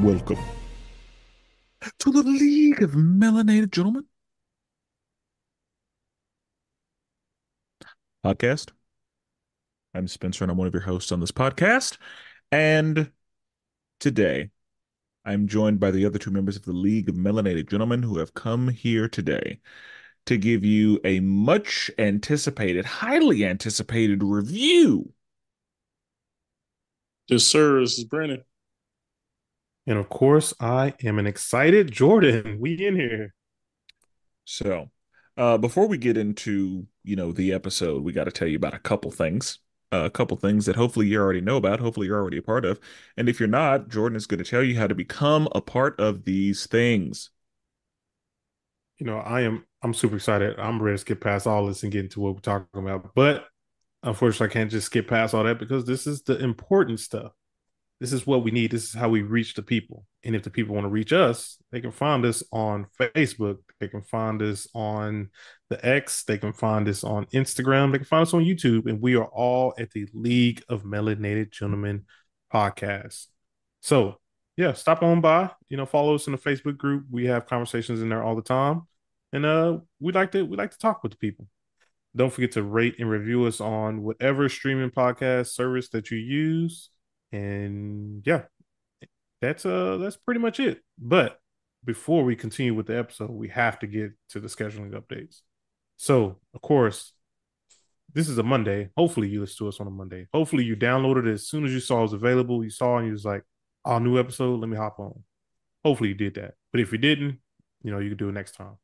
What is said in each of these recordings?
Welcome to the League of Melanated Gentlemen podcast. I'm Spenser, and I'm one of your hosts on this podcast. And today, I'm joined by the other two members of the League of Melanated Gentlemen who have come here today to give you a much anticipated, highly anticipated review. Yes, sir. This is Brandon. And of course, I am an excited Jordan. We in here. So, before we get into, the episode, we got to tell you about a couple things. A couple things that hopefully you already know about, hopefully you're already a part of. And if you're not, Jordan is going to tell you how to become a part of these things. I'm super excited. I'm ready to skip past all this and get into what we're talking about. But unfortunately, I can't just skip past all that because this is the important stuff. This is what we need. This is how we reach the people. And if the people want to reach us, they can find us on Facebook. They can find us on the X. They can find us on Instagram. They can find us on YouTube. And we are all at the League of Melanated Gentlemen podcast. So, yeah, stop on by. Follow us in the Facebook group. We have conversations in there all the time. And we like to talk with the people. Don't forget to rate and review us on whatever streaming podcast service that you use. And yeah, that's pretty much it. But before we continue with the episode, we have to get to the scheduling updates. So, of course, this is a Monday. Hopefully you listen to us on a Monday. Hopefully you downloaded it as soon as you saw it was available. You saw and you was like, oh, new episode, let me hop on. Hopefully you did that. But if you didn't, you can do it next time.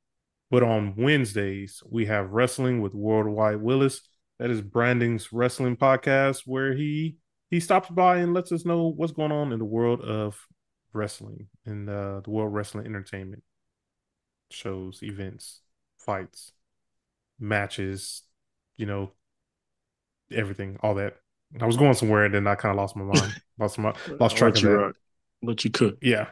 But on Wednesdays, we have Wrestling with Worldwide Willis. That is Brandon's wrestling podcast where he stops by and lets us know what's going on in the world of wrestling and the world wrestling entertainment shows, events, fights, matches, you know, everything, all that. I was going somewhere and then I kind of lost my mind, lost I'll track let of you that. rock. Let you cook. Yeah,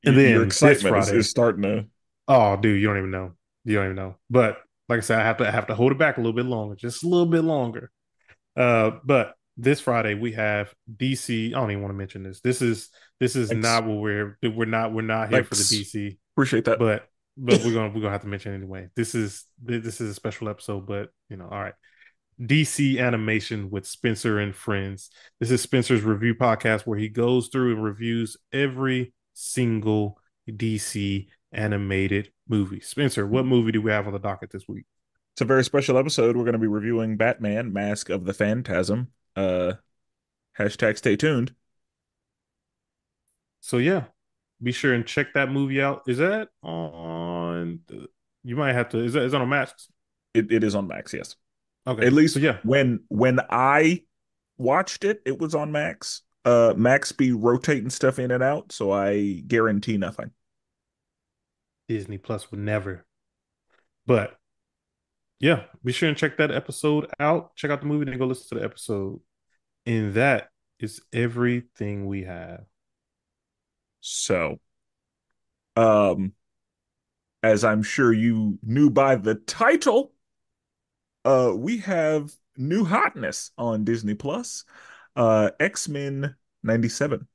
and Your then this excitement is Friday, starting to. oh, dude, you don't even know. You don't even know. But like I said, I have to hold it back a little bit longer, just a little bit longer. But this Friday we have DC. I don't even want to mention this. This is Thanks. not what we're not here for the Thanks. DC, Appreciate that. but we're gonna have to mention it anyway. This is a special episode, but all right. DC animation with Spenser and friends. This is Spenser's review podcast where he goes through and reviews every single DC animated movie. Spenser, what movie do we have on the docket this week? It's a very special episode. We're going to be reviewing Batman, Mask of the Phantasm. Hashtag stay tuned. So yeah, be sure and check that movie out. Is that on? You might have to. Is that on Max? It is on Max, yes. Okay, At so least yeah, when I watched it, it was on Max. Max be rotating stuff in and out, so I guarantee nothing. Disney Plus would never. But yeah, be sure and check that episode out. Check out the movie, then go listen to the episode. And that is everything we have. So, um, as I'm sure you knew by the title, we have new hotness on Disney Plus, X-Men 97.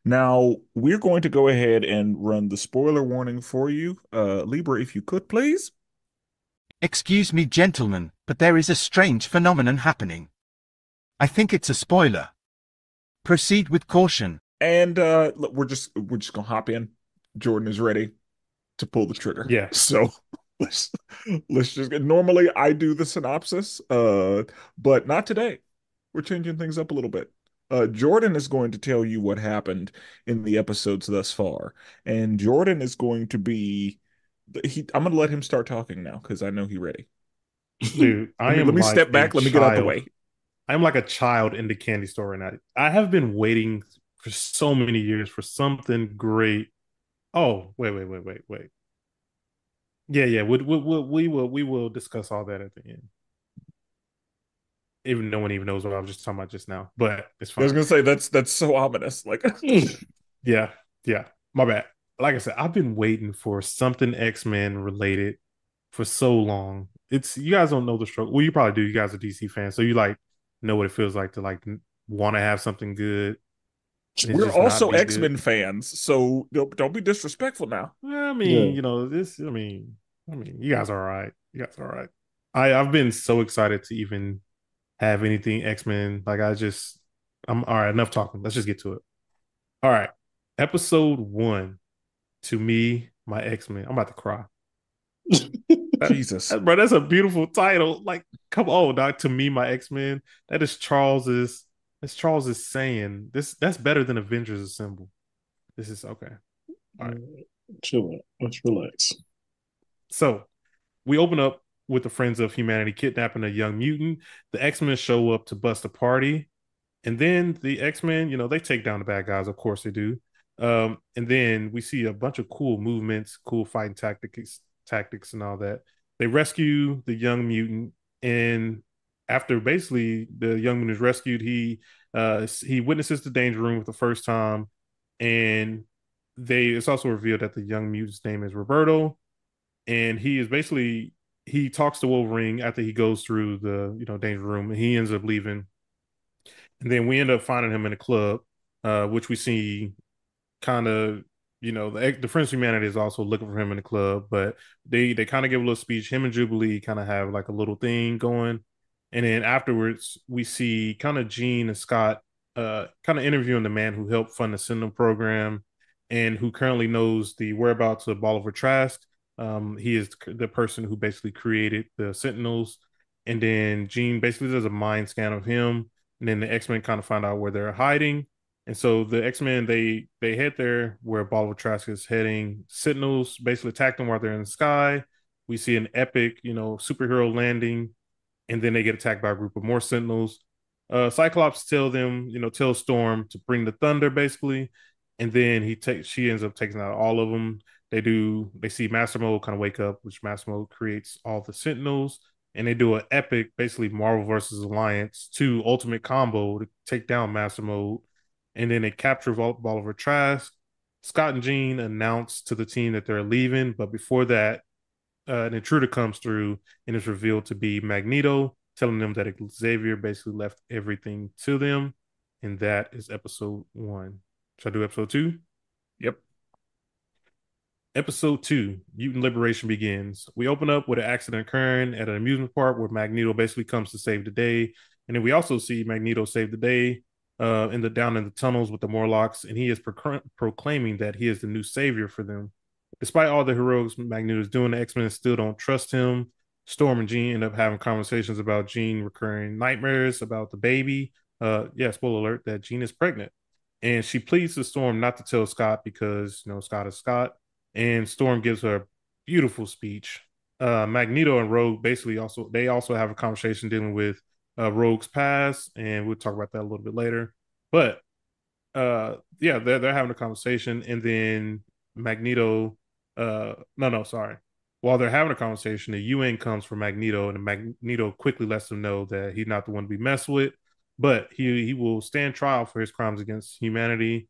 Now, we're going to go ahead and run the spoiler warning for you. Libra, if you could, please. Excuse me, gentlemen, but there is a strange phenomenon happening. I think it's a spoiler. Proceed with caution. And look, we're just gonna hop in. Jordan is ready to pull the trigger. Yeah. So let's let's just get normally I do the synopsis, but not today. We're changing things up a little bit. Jordan is going to tell you what happened in the episodes thus far, and Jordan is going to be I'm gonna let him start talking now because I know he's ready. Dude, I Let am me like step a back. Let me get out the child. way. I'm like a child in the candy store right now. I have been waiting for so many years for something great. Oh, wait. Yeah. We will discuss all that at the end. Even no one even knows what I was just talking about just now, but it's I was fine. gonna say that's so ominous. Like Yeah, yeah. My bad. Like I said, I've been waiting for something X-Men related for so long. It's you guys don't know the struggle. Well, you probably do. You guys are DC fans, so you like know what it feels like to like want to have something good. and it's We're just not also be good. X-Men fans, so don't be disrespectful now. I Yeah. mean, this. I mean, you guys are all right. You guys are all right. I've been so excited to even have anything X Men. Like I'm all right. Enough talking. Let's just get to it. All right, episode 1. To me, my X Men. I'm about to cry. Jesus. Bro, that's a beautiful title. Like, come on, doc. To me, my X Men. That is Charles's. That's Charles's saying this. That's better than Avengers Assemble. This is okay. All right. Chill out. Let's relax. So we open up with the Friends of Humanity kidnapping a young mutant. The X Men show up to bust a party, and then the X Men, they take down the bad guys. Of course, they do. And then we see a bunch of cool movements, cool fighting tactics, and all that. They rescue the young mutant, and after basically the young mutant is rescued, he witnesses the danger room for the first time, and it's also revealed that the young mutant's name is Roberto, and he talks to Wolverine after he goes through the danger room, and he ends up leaving, and then we end up finding him in a club, which we see kind of the Friends of Humanity is also looking for him in the club, but they kind of give a little speech. Him and Jubilee kind of have like a little thing going, and then afterwards we see kind of Jean and Scott kind of interviewing the man who helped fund the Sentinel program and who currently knows the whereabouts of Bolivar Trask. He is the person who basically created the Sentinels, and then Jean basically does a mind scan of him, and then the X-Men kind of find out where they're hiding. And so the X-Men they head there where Bolivar Trask is heading. Sentinels basically attack them while they're in the sky. We see an epic, superhero landing, and then they get attacked by a group of more Sentinels. Cyclops tells Storm to bring the thunder, basically, and then she ends up taking out all of them. They see Master Mode kind of wake up, which Master Mode creates all the Sentinels, and they do an epic, basically Marvel versus Alliance 2 ultimate combo to take down Master Mode, and then they capture Bolivar Trask. Scott and Jean announce to the team that they're leaving, but before that, an intruder comes through and is revealed to be Magneto, telling them that Xavier basically left everything to them, and that is episode 1. Should I do episode 2? Yep. Episode 2, Mutant Liberation begins. We open up with an accident occurring at an amusement park where Magneto basically comes to save the day. And then we also see Magneto save the day down in the tunnels with the Morlocks, and he is proclaiming that he is the new savior for them. Despite all the heroics Magneto is doing, the X-Men still don't trust him. Storm and Jean end up having conversations about Jean recurring nightmares about the baby. Spoiler alert, that Jean is pregnant. And she pleads to Storm not to tell Scott because, Scott is Scott. And Storm gives her a beautiful speech. Magneto and Rogue basically also have a conversation dealing with Rogue's past, and we'll talk about that a little bit later. But they're having a conversation, and then Magneto, no, sorry. While they're having a conversation, the UN comes for Magneto, and Magneto quickly lets them know that he's not the one to be messed with, but he will stand trial for his crimes against humanity.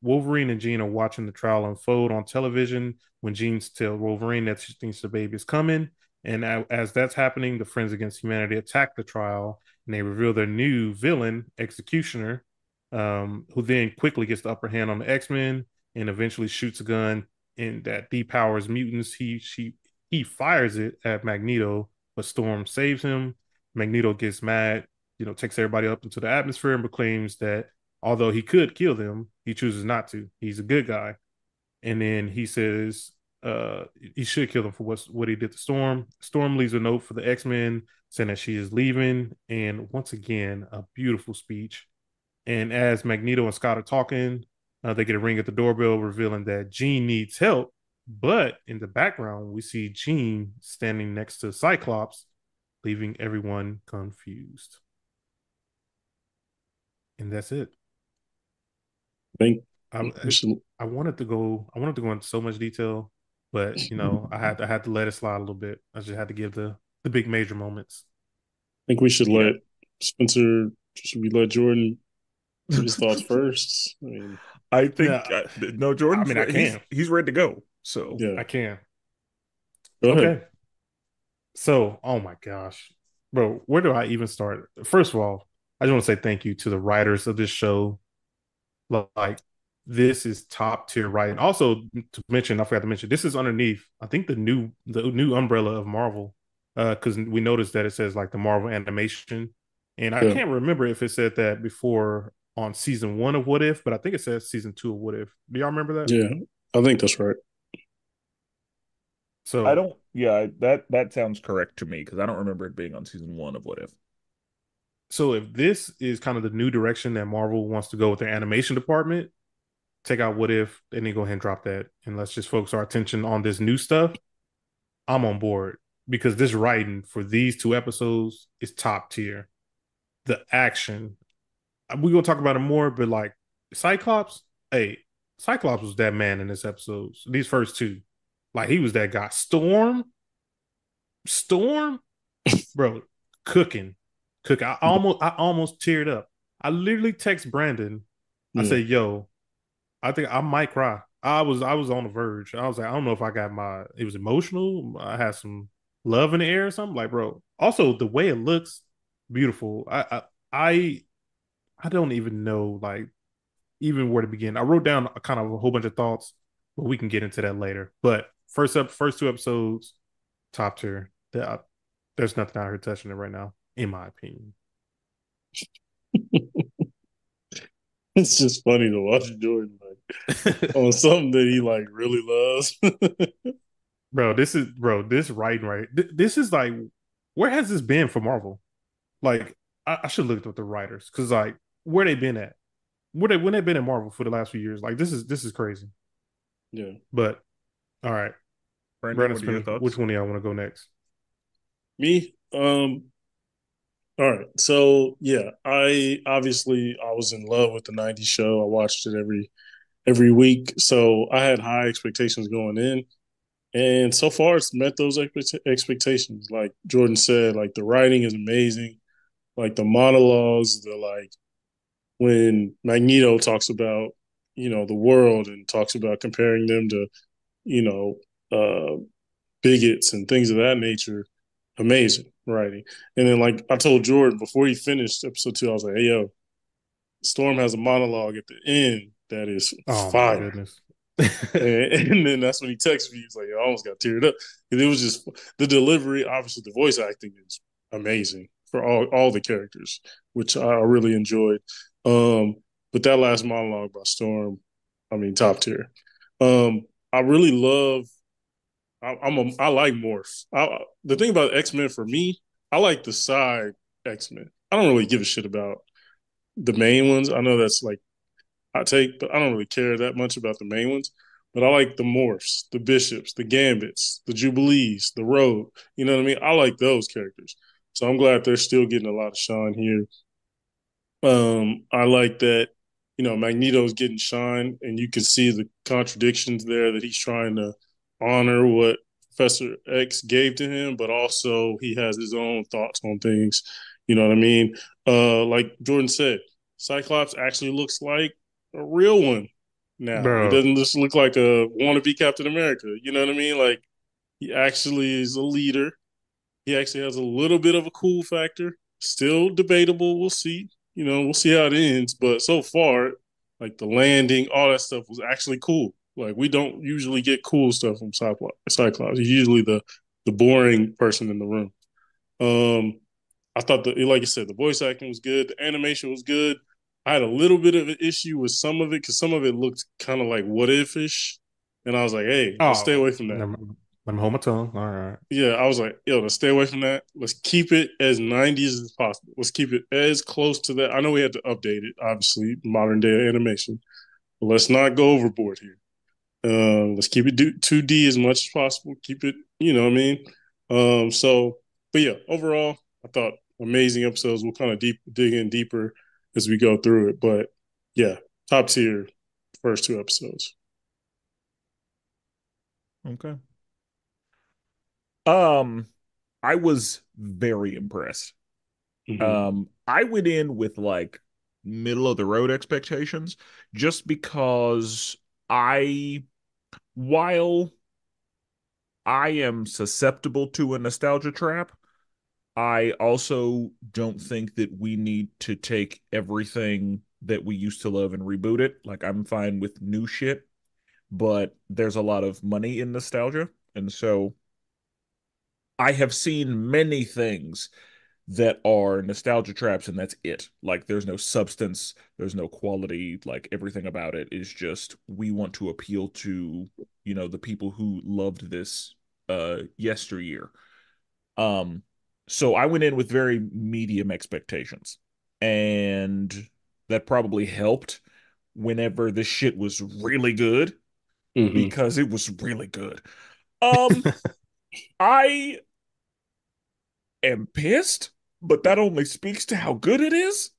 Wolverine and Jean are watching the trial unfold on television when Jean tells Wolverine that she thinks the baby is coming. And as that's happening, the Friends Against Humanity attack the trial, and they reveal their new villain, Executioner, who then quickly gets the upper hand on the X-Men and eventually shoots a gun and that depowers mutants. He fires it at Magneto, but Storm saves him. Magneto gets mad, takes everybody up into the atmosphere and proclaims that although he could kill them, he chooses not to. He's a good guy. And then he says he should kill them for what he did to Storm. Storm leaves a note for the X-Men saying that she is leaving. And once again, a beautiful speech. And as Magneto and Scott are talking, they get a ring at the doorbell revealing that Jean needs help. But in the background, we see Jean standing next to Cyclops, leaving everyone confused. And that's it. I think I wanted to go into so much detail, but I had to let it slide a little bit. I just had to give the big major moments. I think we should let Spencer. Should we let Jordan give his thoughts first? I think no, Jordan. I can. He's ready to go. So yeah, I can. Go ahead. Okay. So, oh my gosh, bro, where do I even start? First of all, I just want to say thank you to the writers of this show. Like this is top tier writing. Also to mention, I forgot to mention, this is underneath, I think the new umbrella of Marvel. Because we noticed that it says like the Marvel animation. And I Yeah, can't remember if it said that before on season one of What If, but I think it says season two of What If. Do y'all remember that? yeah, I think that's right. I So don't. Yeah, that sounds correct to me because I don't remember it being on season one of What If. so if this is kind of the new direction that Marvel wants to go with their animation department, take out What If, and then go ahead and drop that, and let's just focus our attention on this new stuff. I'm on board because this writing for these two episodes is top tier. The action, we're gonna talk about it more, but like Cyclops, hey, Cyclops was that man in this episode. These first two, like he was that guy. Storm, bro, cooking, cooking. I almost teared up. I literally text Brandon. I Yeah. said, "Yo, I think I might cry." I was on the verge. I was like, I don't know if I got my. It was emotional. I had some love in the air or something. Like, bro. Also, the way it looks, beautiful. I I don't even know like even where to begin. I wrote down a kind of a whole bunch of thoughts, but we can get into that later. But first two episodes, top tier. There's nothing out here touching it right now, in my opinion. It's just funny to watch Jordan like on something that he like really loves. This writing right. This is like, where has this been for Marvel? Like, I should look up the writers because like where they been at, when they been in Marvel for the last few years. Like this is crazy. Yeah. But all right, Brandon, Brandon what are your Spinner, which thoughts? one do y'all want to go next? Me? All right. So yeah, I was in love with the '90s show. I watched it every week. So I had high expectations going in. And so far it's met those expectations. Like Jordan said, like the writing is amazing. Like the monologues, the like when Magneto talks about, the world and talks about comparing them to, you know, bigots and things of that nature. Amazing writing. And then, like I told Jordan before he finished episode 2, I was like, "Hey, yo, Storm has a monologue at the end that is Oh my fire." goodness. And then that's when he texted me. He's like, "Yo, I almost got teared up." And it was just the delivery. Obviously, the voice acting is amazing for all the characters, which I really enjoyed. Um, but that last monologue by Storm, I mean, top tier. I really love I like Morph. The thing about X Men for me, I like the side X Men. I don't really give a shit about the main ones. I know that's like hot take, but I don't really care that much about the main ones. But I like the Morphs, the Bishops, the Gambits, the Jubilees, the Road. You know what I mean? I like those characters. So I'm glad they're still getting a lot of shine here. I like that, Magneto's getting shine, and you can see the contradictions there that he's trying to honor what Professor X gave to him, but also he has his own thoughts on things. You know what I mean? Like Jordan said, Cyclops actually looks like a real one now. He Bro, doesn't just look like a wannabe Captain America. You know what I mean? Like he actually is a leader. He actually has a little bit of a cool factor. Still debatable. We'll see. We'll see how it ends. But so far, like the landing, all that stuff was actually cool. Like we don't usually get cool stuff from Cyclops. He's usually the boring person in the room. Um, I thought like I said, the voice acting was good. The animation was good. I had a little bit of an issue with some of it because some of it looked kind of like what if ish, and I was like, hey, let's stay oh, away from that. let me hold my tongue. All right. Yeah, I was like, yo, let's stay away from that. Let's keep it as '90s as possible. Let's keep it as close to that. I know we had to update it, obviously, modern day animation, but let's not go overboard here. Let's keep it 2D as much as possible. Keep it, you know what I mean? But yeah, overall, I thought amazing episodes. We'll kind of dig in deeper as we go through it. But yeah, top tier first 2 episodes. Okay. Um, I was very impressed. Mm-hmm. I went in with like middle of the road expectations just because I, while I am susceptible to a nostalgia trap, I also don't think that we need to take everything that we used to love and reboot it. Like I'm fine with new shit, but there's a lot of money in nostalgia. And so I have seen many things that are nostalgia traps, and that's it. Like there's no substance, there's no quality, like everything about it is just we want to appeal to, the people who loved this yesteryear. Um so I went in with very medium expectations. And that probably helped whenever this shit was really good Hmm. because it was really good. Um I am pissed, but that only speaks to how good it is.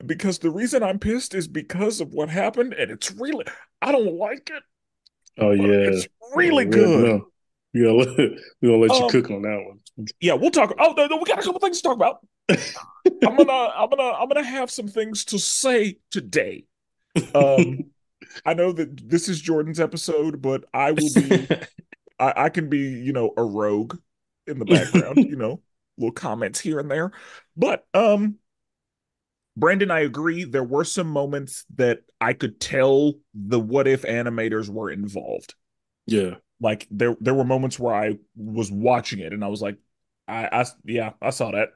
Because the reason I'm pissed is because of what happened, and it's really, I don't like it, Oh but yeah, it's really good. no, we gonna let you Um, cook on that one. yeah, we'll talk. Oh, no, no, we got a couple things to talk about. I'm gonna have some things to say today. Um, I know that this is Jordan's episode, but I can be, a rogue in the background, little comments here and there. But Brandon, I agree. There were some moments that I could tell the what if animators were involved. Yeah, Like there were moments where I was watching it and I was like, yeah, I saw that.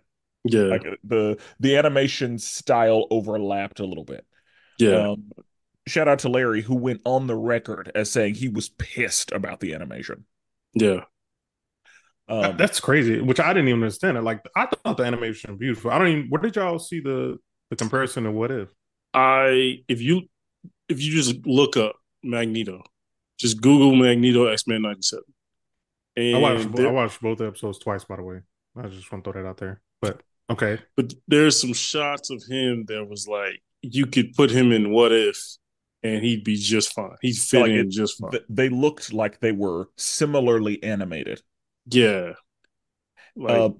yeah, Like the animation style overlapped a little bit. yeah, Um, Shout out to Larry who went on the record as saying he was pissed about the animation. yeah. Um, That's crazy, which I didn't even understand it. Like I thought the animation was beautiful. I don't even where did y'all see the comparison to what if? I if you just look up Magneto, just Google Magneto X-Men 97, and I there, watched both episodes twice, by the way. I just want to throw that out there. But okay. but there's some shots of him that was like you could put him in What If, and he'd be just fine. He'd fit like in just fine. they looked like they were similarly animated. Yeah, like Uh,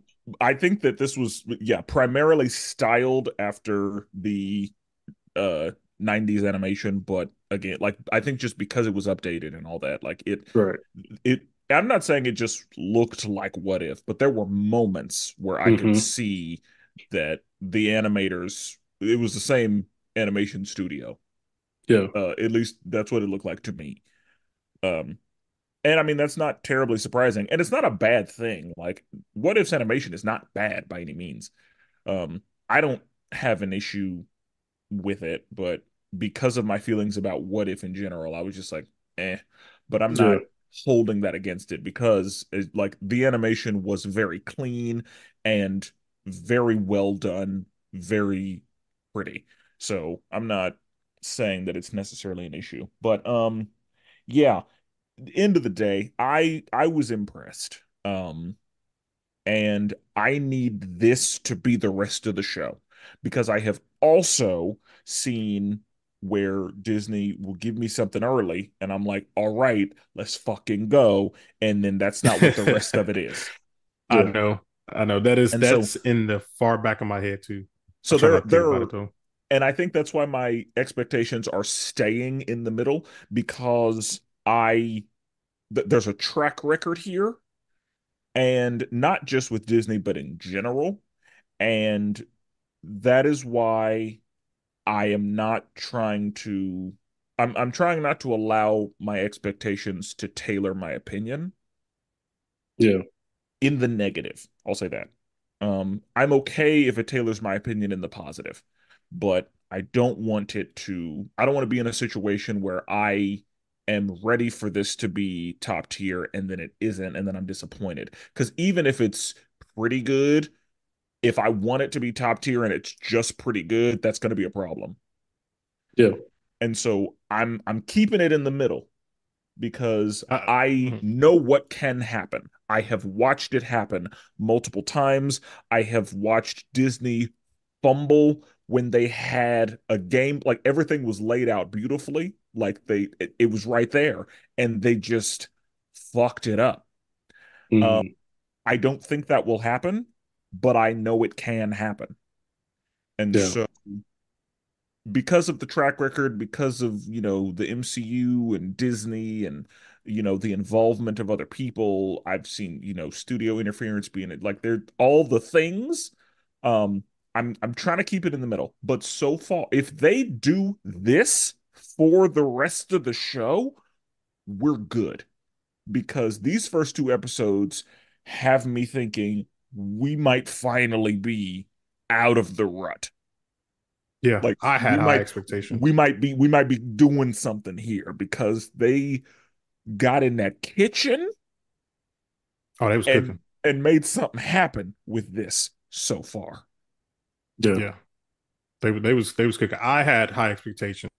I think that this was, yeah, primarily styled after the uh 90s animation, but again, like I think just because it was updated and all that, like right. it I'm not saying it just looked like What If, but there were moments where I could Hmm. see that the animators, it was the same animation studio. Yeah, At least that's what it looked like to me. Um, and I mean, that's not terribly surprising. And it's not a bad thing. Like, What If's animation is not bad by any means. I don't have an issue with it, but because of my feelings about What If in general, I was just like, eh. But I'm yeah, not holding that against it because like the animation was very clean and very well done, very pretty. So I'm not saying that it's necessarily an issue. But yeah, end of the day, I was impressed. And I need this to be the rest of the show because I have also seen where Disney will give me something early and I'm like, all right, let's fucking go. And then that's not what the rest of it is. I yeah, know. I know. And so That's in the far back of my head too. I so try there not to think about there it though. and I think that's why my expectations are staying in the middle because there's a track record here, and not just with Disney but in general. And that is why I am not trying to I'm trying not to allow my expectations to tailor my opinion yeah, in the negative. I'll say that. I'm okay if it tailors my opinion in the positive, but I don't want to be in a situation where I am ready for this to be top tier and then it isn't and then I'm disappointed. Because even if it's pretty good, if I want it to be top tier and it's just pretty good, that's going to be a problem. yeah, And so I'm keeping it in the middle because I, I mhm. know what can happen. I have watched it happen multiple times. I have watched Disney fumble when they had a game, like everything was laid out beautifully, like it was right there and they just fucked it up. Um, hmm, I don't think that will happen, but I know it can happen. And yeah, so because of the track record, because of, the MCU and Disney and, the involvement of other people, I've seen, studio interference being like they're all the things. Um, I'm trying to keep it in the middle, but so far, if they do this for the rest of the show, we're good because these first two episodes have me thinking we might finally be out of the rut. Yeah, Like I had high expectations. we might be doing something here because they got in that kitchen Oh, they was and cooking. made something happen with this so far. Yeah. Yeah, they was cooking. I had high expectations.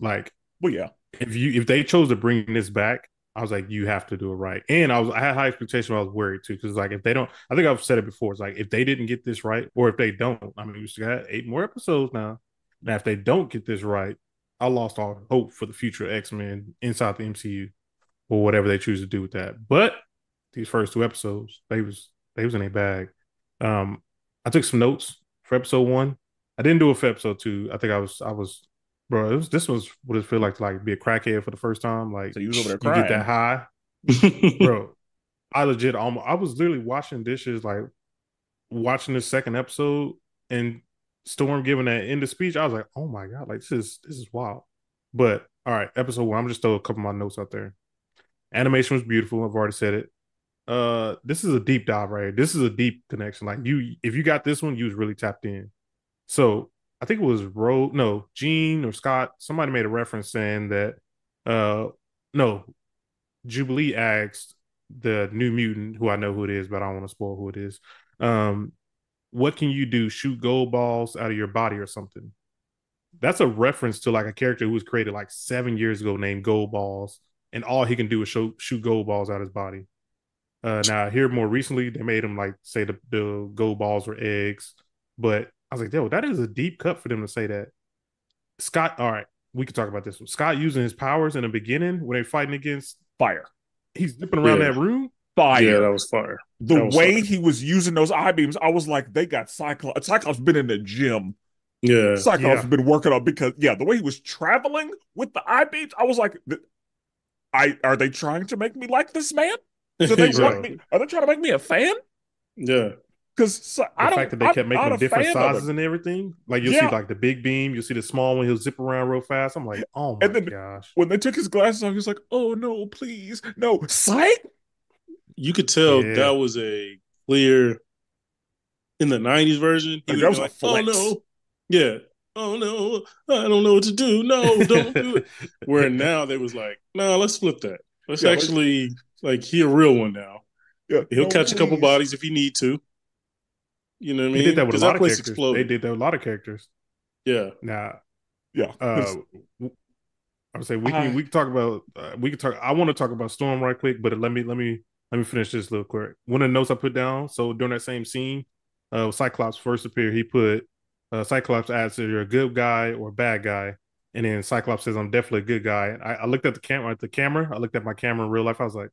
Like Well, yeah, if they chose to bring this back, I was like, you have to do it right. And I had high expectations. I was worried too because like if they don't, I think I've said it before. It's like if they didn't get this right, or if they don't, I mean, we still got 8 more episodes now. Now, if they don't get this right, I lost all hope for the future X-Men inside the MCU or whatever they choose to do with that. But these first 2 episodes, they was in a bag. Um, I took some notes for episode 1. I didn't do it for episode 2. I think I was bro. This was what it feel like to like be a crackhead for the first time. Like so you was over there you get crying. that high, bro. I legit almost I was literally washing dishes, like watching the second episode and Storm giving that end of speech. I was like, oh my god, like this is wild. But all right, episode 1. I'm just throw a couple of my notes out there. Animation was beautiful. I've already said it. This is a deep dive, right? This is a deep connection. Like if you got this one, you was really tapped in. So I think it was Gene or Scott. Somebody made a reference saying that no, Jubilee asked the New Mutant, who I know who it is, but I don't want to spoil who it is. Um, what can you do? Shoot gold balls out of your body or something? That's a reference to like a character who was created like 7 years ago named Gold Balls, and all he can do is shoot gold balls out of his body. Now here more recently, they made him like say the gold balls were eggs, but I was like, yo, that is a deep cut for them to say that. Scott, all right, we could talk about this one. Scott using his powers in the beginning when they're fighting against, Fire. he's zipping around Yeah. that room. Yeah, Fire. that was fire. The That was way fire. he was using those eye beams, I was like, they got Cyclops. Cyclops been in the gym. Yeah. Cyclops Yeah, been working on because yeah, the way he was traveling with the eye beams, I was like, I are they trying to make me like this man? Do they want bro. me? Are they trying to make me a fan? Yeah. Because The I fact don't. that they I'm kept making not them a different fan of sizes him. and everything, like you'll see Yeah, like the big beam, you'll see the small one, he'll zip around real fast. I'm like, oh and my then gosh, when they took his glasses off, he was like, "Oh no, please, no, psych." You could tell that yeah, was a clear in the 90s version, he Like would that have was been a like, oh flex. no. Yeah. Oh no. I don't know what to do. No, don't do it. Where now they was like, no, let's flip that. Let's Yeah, like actually like he a real one now. yeah, He'll no, catch a couple please. bodies if he need to. You know what I they did mean? that with a Because lot that of place characters. They exploded. did that with a lot of characters. Yeah. Now, Yeah, uh, because I would say I we can talk about we can talk. I want to talk about Storm right quick, but let me finish this real quick. One of the notes I put down. So during that same scene, Cyclops first appeared. He put Cyclops asks if you're a good guy or a bad guy, and then Cyclops says I'm definitely a good guy. I looked at the camera. I looked at my camera in real life. I was like,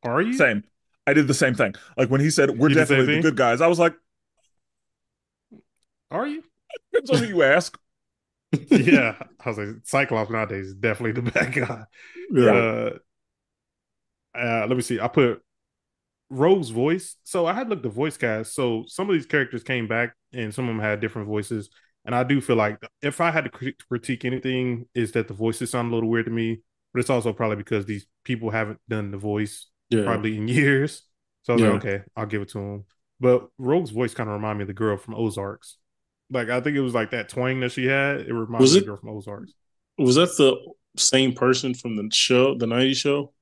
are you? same. I did the same thing. Like when he said we're You did the same definitely the thing? good guys, I was like, Are you? depends on who you ask. Yeah. I was like, Cyclops nowadays is definitely the bad guy. Yeah, Yeah. Uh, let me see. I put Rogue's voice. So I had looked at voice cast. So some of these characters came back, and some of them had different voices. And I do feel like if I had to critique anything, is that the voices sound a little weird to me. But it's also probably because these people haven't done the voice Yeah. probably in years. So I was Yeah. like, okay, I'll give it to him. But Rogue's voice kind of reminded me of the girl from Ozarks. Like I think it was like that twang that she had. It reminded Was me of it the girl from Ozarks. was that the same person from the show, the 90s show?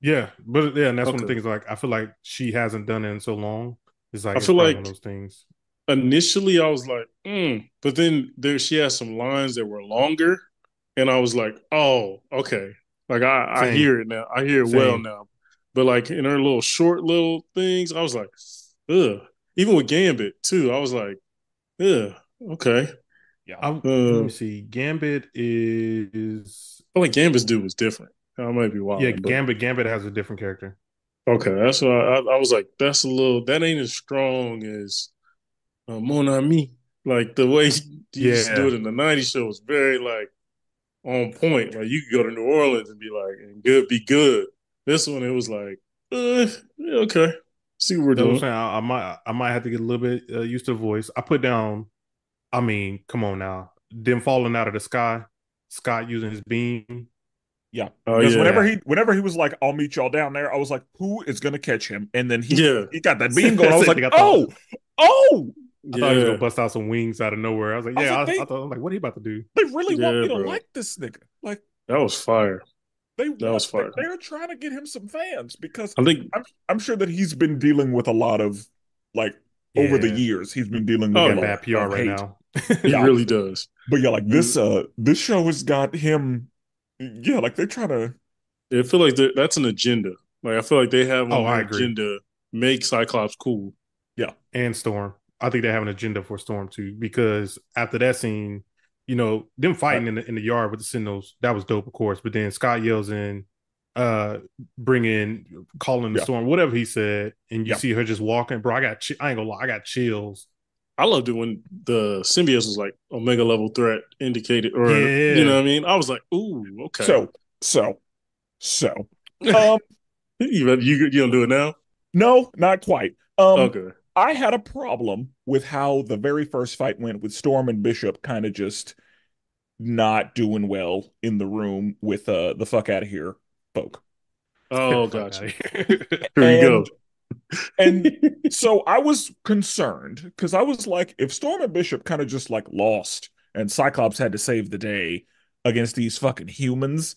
Yeah, but yeah, and that's one of Okay. the things. Like I feel like she hasn't done it in so long. It's like I it's feel probably one like of those things. initially I was like, but then there she has some lines that were longer, and I was like, oh, okay. Like I Same, hear it now. I hear it well same. now. But like in her little short little things, I was like, ugh. Even with Gambit too, I was like, ugh, okay. yeah. Let Uh, me see. Gambit is I feel like Gambit's dude was different. I might be yeah. wild, but Gambit has a different character. okay. That's why I was like, that's a little that ain't as strong as Mon Ami. Like the way he used to do Yeah, it in the 90s show was very like on point. Like you could go to New Orleans and be like, and good, be good. This one, it was like, yeah, okay, see what we're that's what I'm doing. saying. I might have to get a little bit used to the voice. I put down I mean, come on now. Them falling out of the sky, Scott using his beam. Yeah, Oh because yeah, That whenever he was like, "I'll meet y'all down there," I was like, "Who is gonna catch him?" And then yeah, he got that beam going. I was same like, thing I thought. "Oh, oh!" I thought he was yeah, gonna bust out some wings out of nowhere. I was like, I was yeah, like, I thought I'm like, what are you about to do? they really want yeah, me to bro. like this nigga. Like That was fire. That was fire. they're trying to get him some fans because I think. I'm sure that he's been dealing with a lot of like over the Yeah. years he's been dealing He with Oh a got lot yeah, bad PR of right hate. now. he Yeah, really does. but yeah, like You, this show has got him. Yeah, like they're trying to. I feel like that's an agenda. Like I feel like they have Oh, on I their agree. agenda make Cyclops cool. Yeah, And Storm. I think they have an agenda for Storm too, because after that scene, you know, them right. fighting in the yard with the Sentinels, that was dope, of course. But then Scott yells in, bringing, calling the Yeah, storm, whatever he said, and you yeah. see her just walking, bro. I ain't gonna lie, I got chills. I loved it when the symbiote was like Omega level threat indicated, or you know Yeah, what I mean. I was like, ooh, okay. So so so. Um, You don't do it now? no, not quite. Okay. I had a problem with how the very first fight went with Storm and Bishop kind of just not doing well in the room with the fuck out of here folk. Oh, fuck out gotcha. of here. Here you And go. and so I was concerned because I was like, if Storm and Bishop kind of just like lost and Cyclops had to save the day against these fucking humans,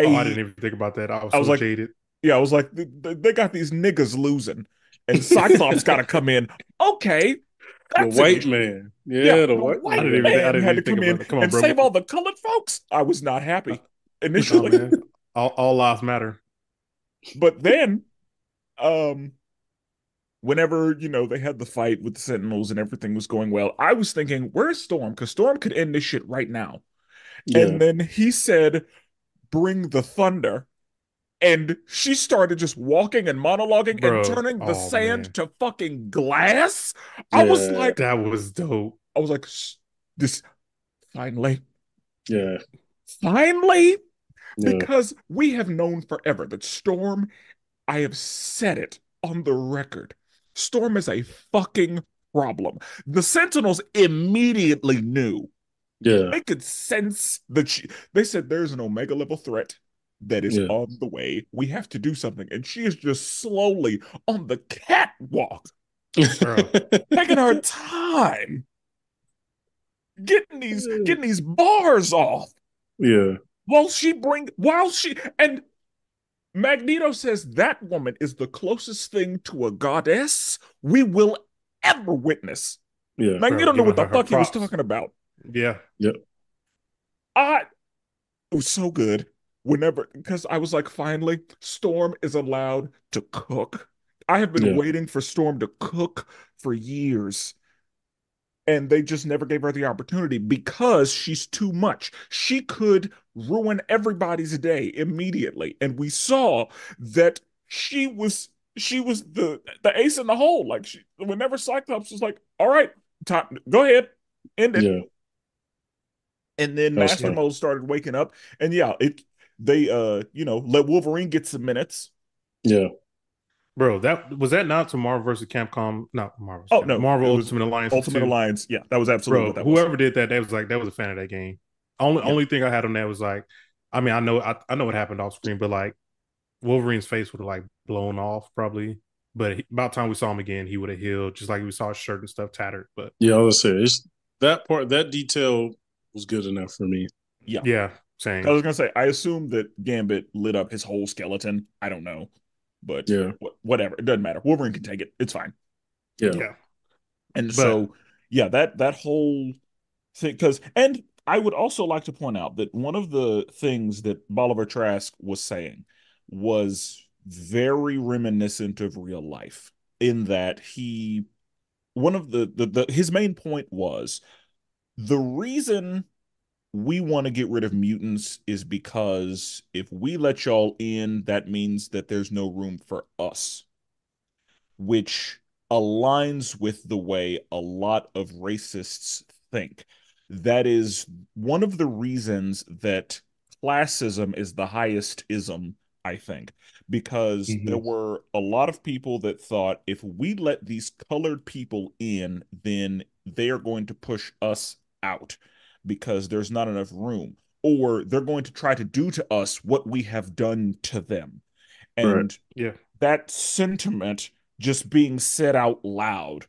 Oh, I didn't I even think about that. I was I was so like, jaded. yeah, I was like, they got these niggas losing, and Cyclops got to come in. Okay, The that's an white issue. man. Yeah, Yeah, the the white I white didn't man. even I man didn't had even to think come about in it. Come on, and bro. save all the colored folks. I was not Uh, happy no, initially, man. All lives matter. but then, um, whenever they had the fight with the Sentinels and everything was going well, I was thinking, where's Storm? Because Storm could end this shit right now. Yeah. And then he said, "Bring the thunder." And she started just walking and monologuing and Bro. turning the Oh sand man. to fucking glass. I was Yeah. like, That was dope. I was like, this finally, Yeah. finally, Yeah. because we have known forever that Storm, I have said it on the record, Storm is a fucking problem. The Sentinels immediately knew. Yeah. They could sense that they said there's an Omega level threat that is Yeah. on the way. We have to do something. And she is just slowly on the catwalk, Bro. taking her time, getting these bars off Yeah. while she and Magneto says that woman is the closest thing to a goddess we will ever witness. Yeah. Bro, Magneto knew giving what the her fuck he was props. talking about. Yeah. Yep. I It was so good. Whenever, because I was like, finally, Storm is allowed to cook. I have been Yeah. waiting for Storm to cook for years, and they just never gave her the opportunity because she's too much. She could ruin everybody's day immediately, and we saw that she was the ace in the hole. Like whenever Cyclops was like, "All right, time, go ahead, end it." Yeah. And then That was Master fun. Mode started waking up, and yeah, they let Wolverine get some minutes. Yeah. Bro, that was that not to Marvel versus Capcom, not Marvel Oh versus Capcom, no, Marvel it was Ultimate Alliance Ultimate 2. Alliance. Yeah, that was absolutely what Bro, that was. whoever did that, that was a fan of that game. Yeah, Only thing I had on that was like, I mean, I know what happened off screen, but like Wolverine's face would have like blown off probably. But about time we saw him again, he would have healed, just like we saw his shirt and stuff tattered. But Yeah. I was gonna say that part, that detail was good enough for me. yeah. yeah, I same. was gonna say I assume that Gambit lit up his whole skeleton. I don't know, but Yeah. whatever. It doesn't matter. Wolverine can take it. It's fine. Yeah. Yeah. And But so yeah, that whole thing and I would also like to point out that one of the things that Bolivar Trask was saying was very reminiscent of real life in that he one of the his main point was the reason we want to get rid of mutants is because if we let y'all in, that means that there's no room for us, which aligns with the way a lot of racists think. That is one of the reasons that classism is the highest ism, I think, because there Hmm. were a lot of people that thought if we let these colored people in, then they are going to push us out because there's not enough room, or they're going to try to do to us what we have done to them. Right. And Yeah. that sentiment just being said out loud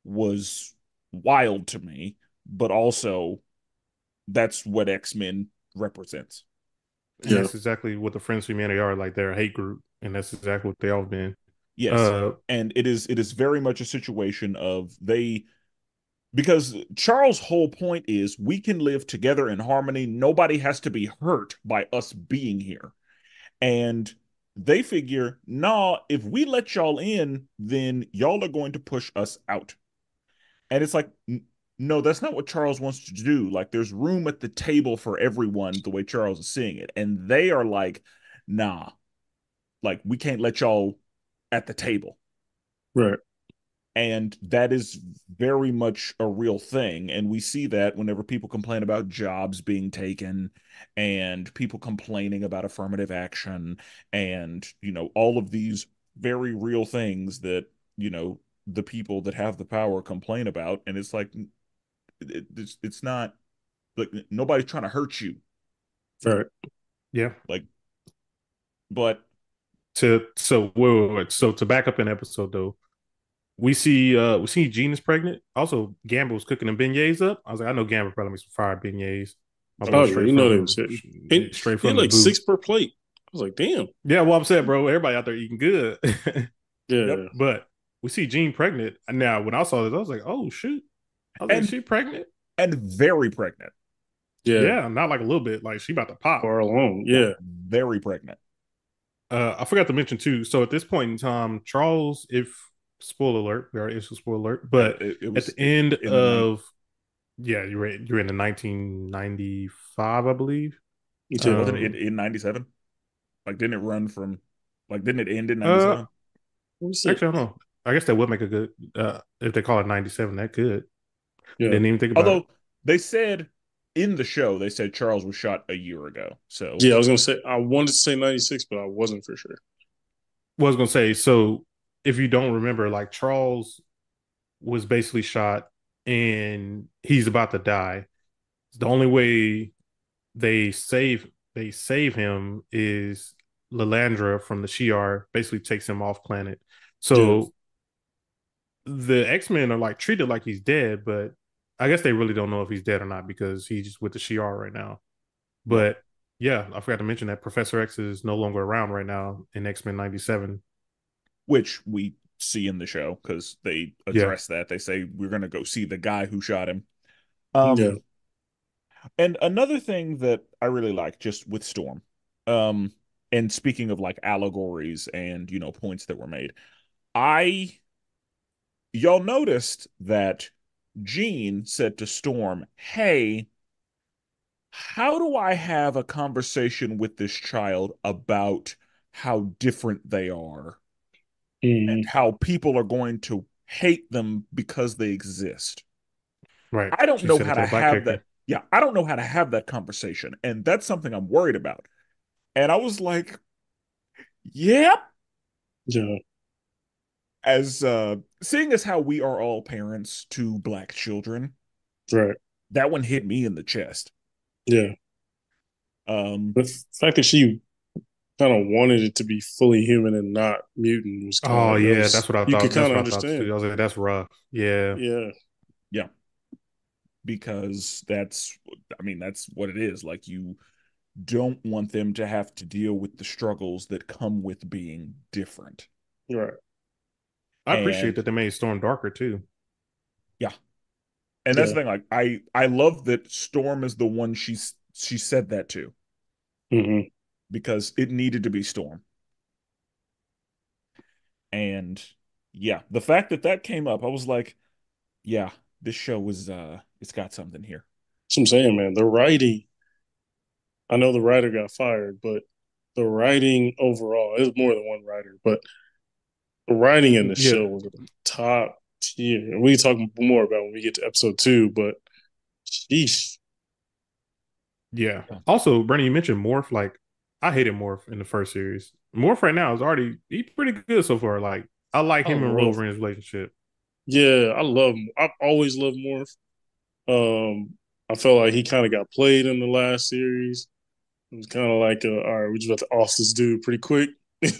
was wild to me, but also that's what X-Men represents. And Yeah. that's exactly what the Friends of Humanity are. Like they're a hate group, and that's exactly what they all been. Yes. Uh, And it is very much a situation of they, because Charles' whole point is we can live together in harmony. Nobody has to be hurt by us being here. And they figure, nah, if we let y'all in, then y'all are going to push us out. And it's like, no, that's not what Charles wants to do. Like, there's room at the table for everyone, the way Charles is seeing it. And they are like, nah, like, we can't let y'all at the table. Right. And that is very much a real thing. And we see that whenever people complain about jobs being taken and people complaining about affirmative action and, all of these very real things that, the people that have the power complain about. And it's like, it's not like nobody's trying to hurt you. Right. yeah. Like, but So to back up an episode though, we see Jean is pregnant. Also, Gamble's cooking them beignets up. I was like, I know Gamble probably makes some fire beignets. My boy Oh yeah, straight you know they was from hitting. And straight he had from the like boot. 6 per plate. I was like, damn. Yeah, well, I'm saying, bro, everybody out there eating good. yep. Yeah. But we see Jean pregnant. Now, when I saw this, I was like, oh shoot. I was like, And she pregnant? very pregnant. Yeah. Yeah, not like a little bit. Like she about to pop. Far along. Yeah, Yeah. very pregnant. I forgot to mention too. So at this point in time, Charles, if spoiler alert, there is a spoiler alert, Yeah, but it at was the end in the night. of yeah, you're in the 1995, I believe. Yeah. Wasn't it in 97? Like, didn't it run from, like, didn't it end in Uh, 97? What was it? actually, I don't know. I guess that would make a good. If they call it 97, that could. Yeah. Didn't even think about it. Although they said in the show, they said Charles was shot a year ago. So, Yeah, I was gonna say I wanted to say 96, but I wasn't for sure. What I was gonna say. So if you don't remember, like Charles was basically shot and he's about to die. The only way they save him is Lalandra from the Shi'ar basically takes him off planet. Yeah. So the X-Men are like treated like he's dead, but I guess they really don't know if he's dead or not because he's just with the Shi'ar right now. yeah, But yeah, I forgot to mention that Professor X is no longer around right now in X-Men 97. which we see in the show because they Yeah. address that. They say we're gonna go see the guy who shot him. Yeah. Um, and another thing that I really like just with Storm, um, and speaking of like allegories and points that were made, I y'all noticed that Jean said to Storm, "Hey, how do I have a conversation with this child about how different they are and Mhm. how people are going to hate them because they exist?" Right. I don't She know said how it to to a black have that. character. Yeah, I don't know how to have that conversation. And that's something I'm worried about. And I was like, yep. Yeah. As seeing as how we are all parents to black children, Right. that one hit me in the chest. Yeah. Um, The fact that she kind of wanted it to be fully human and not mutant was kind of Oh like that yeah, was you could That's kind of what I thought understand. too. I was like, that's rough. Yeah. Yeah. yeah, because that's what it is. Like, you don't want them to have to deal with the struggles that come with being different. Right. I appreciate And that they made Storm darker too. yeah, and that's Yeah. the thing. Like, I love that Storm is the one she said that to, Hmm. because it needed to be Storm. And yeah, the fact that that came up, I was like, yeah, this show was it's got something here. That's what I'm saying, man. The writing, I know the writer got fired, but the writing overall, it was more than one writer, but the writing in the Yeah. show was at the top tier. And we can talk more about when we get to episode 2, but sheesh. Yeah. Also, Bernie, you mentioned Morph. Like, I hated Morph in the first series. Morph right now is already he's pretty good so far. Like, I like Oh, him and bro. Wolverine's relationship. Yeah, I've always loved Morph. I felt like he kind of got played in the last series. It was kind of like, all right, we just about to off this dude pretty quick.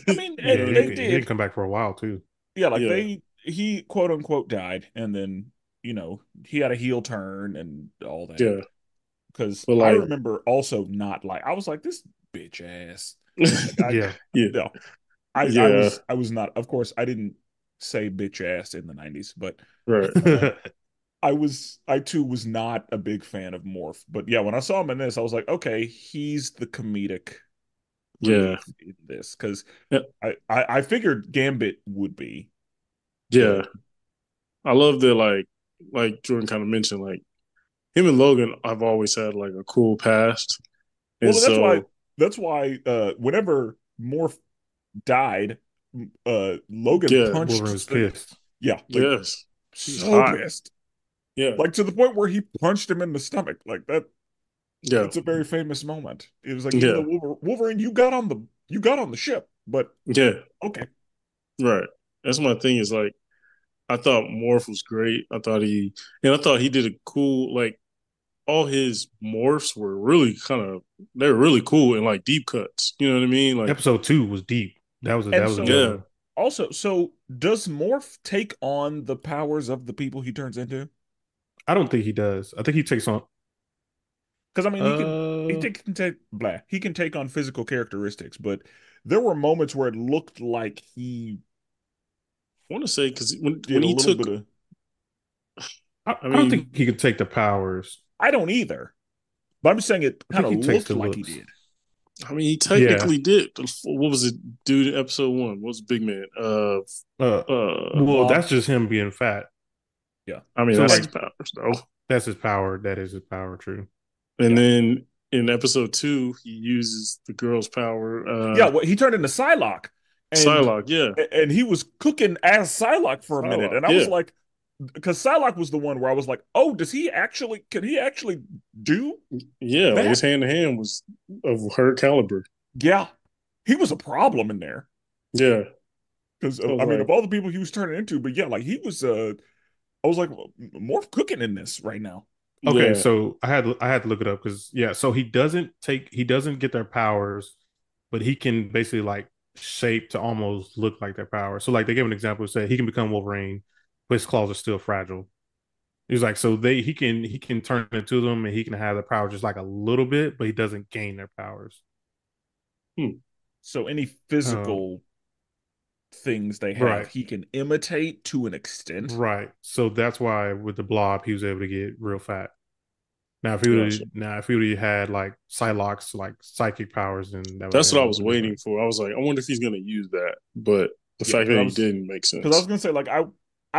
I mean, You know Yeah, what I they mean? he didn't did. come back for a while too. Yeah, like Yeah, he quote unquote died, and then he had a heel turn and all that. yeah, Because but I like, remember also not like I was like this bitch ass. Like I Yeah. yeah, no, yeah, I was not. Of course, I didn't say bitch ass in the 90s, but right, um, I too was not a big fan of Morph. But yeah, when I saw him in this, I was like, okay, he's the comedic yeah, relief in this because yeah, I figured Gambit would be, but yeah. I love that, like Jordan kind of mentioned, like him and Logan, I've always had like a cool past, and well, so that's why whenever Morph died, Logan Yeah, yeah, Wolverine punched was Spencer. pissed. Yeah, like yes, he was so hot. pissed. Yeah, Like to the point where he punched him in the stomach. Like that yeah, it's a very famous moment. It was like even though yeah, Wolverine, you got on the ship, but yeah. okay. Right. That's my thing. Is like I thought Morph was great. I thought he did a cool like all his morphs were really they were really cool and like deep cuts. You know what I mean? Like Episode 2 was deep. That And was a good so yeah, one. also, so does Morph take on the powers of the people he turns into? I don't think he does. I think he takes on Because I mean, uh he can take on physical characteristics, but there were moments where it looked like he I want to say because when did a he little took, bit of. I I don't mean, think he could take the powers. I don't either, but I'm just saying it I kind think of he takes looked the like he looks. did. he Yeah. technically did. What was it, dude? In episode one, what was Big Man? Uh well, Blob, that's just him being fat. yeah, I mean So that's like his powers though. that's his power. That is his power, true. And yeah, then in episode two, he uses the girl's power. yeah. Well, he turned into Psylocke, and Psylocke, yeah, he was cooking as Psylocke for a minute, Psylocke, and I was yeah, like, because Psylocke was the one where I was like, oh, does he actually? Can he actually do yeah. Like his that? hand to hand was of her caliber. Yeah, he was a problem in there Yeah, because I was I mean, of like, all the people he was turning into, but yeah, like he was. I was like, well, more cooking in this right now. Okay, yeah, so I had to look it up because yeah, so he doesn't get their powers, but he can basically like shape to almost look like their powers. So like they give an example, say he can become Wolverine, but his claws are still fragile. He's like so he can turn into them and he can have the power just like a little bit, but he doesn't gain their powers. hmm, So any Um, physical things they have, right, he can imitate to an extent. right. So that's why with the blob he was able to get real fat. gotcha. Now if he would have had like Psylocke's like psychic powers, then that would have That's been what a I little was bit waiting different. for. I was like, I wonder if he's gonna use that, but the Yeah, fact that he didn't make because I was sense. gonna say like I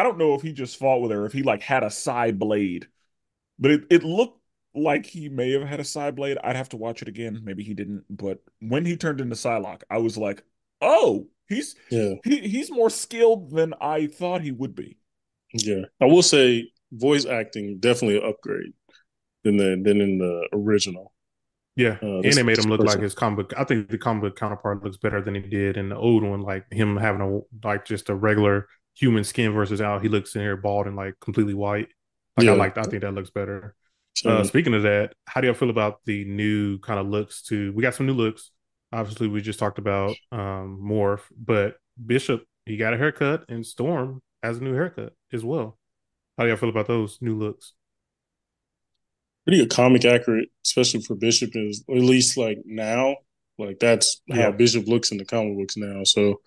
don't know if he just fought with her, if he like had a side blade, but it looked like he may have had a side blade. I'd have to watch it again. Maybe he didn't, but when he turned into Psylocke, I was like, oh, Yeah, he's more skilled than I thought he would be. yeah. I will say, voice acting definitely an upgrade than in the original. Yeah, and they made This him look like person. his comic book. I think the comic book counterpart looks better than he did in the old one. Like him having a like just a regular human skin versus how he looks in here bald and like completely white. Like Yeah, I think that looks better. same. Speaking of that, how do you feel about the new kind of looks? To we got some new looks. Obviously, we just talked about Morph, but Bishop he got a haircut, and Storm has a new haircut as well. How do y'all feel about those new looks? Pretty good comic accurate, especially for Bishop is at least like now. Like that's how Yeah. Bishop looks in the comic books now. So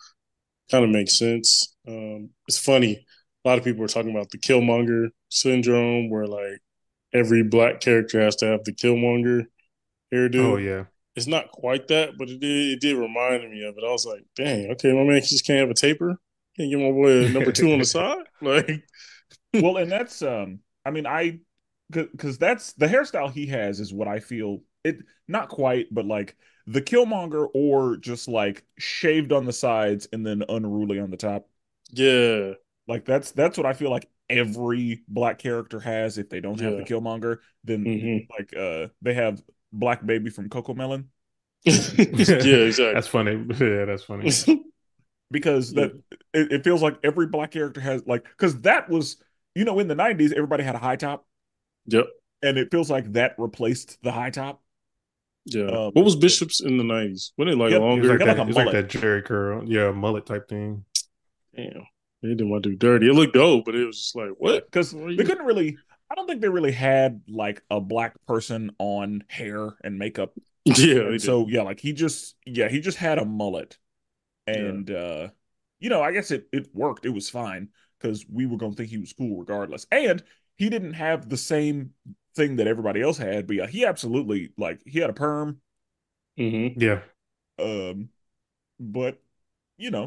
kind of makes sense. It's funny. A lot of people are talking about the Killmonger syndrome, where like every black character has to have the Killmonger Oh hairdo. yeah. It's not quite that, but it did remind me of it. I was like, dang, okay, my man just can't have a taper. Can't get my boy a number two on the side. Like, Well, and that's I mean because that's the hairstyle he has is what I feel it not quite, but like the Killmonger or just like shaved on the sides and then unruly on the top. yeah, Like that's what I feel like every black character has if they don't have the yeah, Killmonger, then hmm like they have Black Baby from Coco Melon. yeah, exactly. That's funny. Yeah, that's funny. because Yeah. it feels like every black character has like because that was in the 90s everybody had a high top Yep. and it feels like that replaced the high top. Yeah. What was Yeah, Bishop's in the 90s? When they like he had, It was he longer? like had like that. a It was like mullet. that Jerry curl, yeah, mullet type thing. Damn. They didn't want to do dirty. It looked dope, but it was just like, Yeah, what? because What are they you? couldn't really. I don't think they really had like a black person on hair and makeup, Yeah, they and did. so yeah, like he just had a mullet, Yeah. and I guess it worked. It was fine because we were gonna think he was cool regardless, and he didn't have the same thing that everybody else had, but yeah, he absolutely like he had a perm, Mm-hmm. Yeah, um, but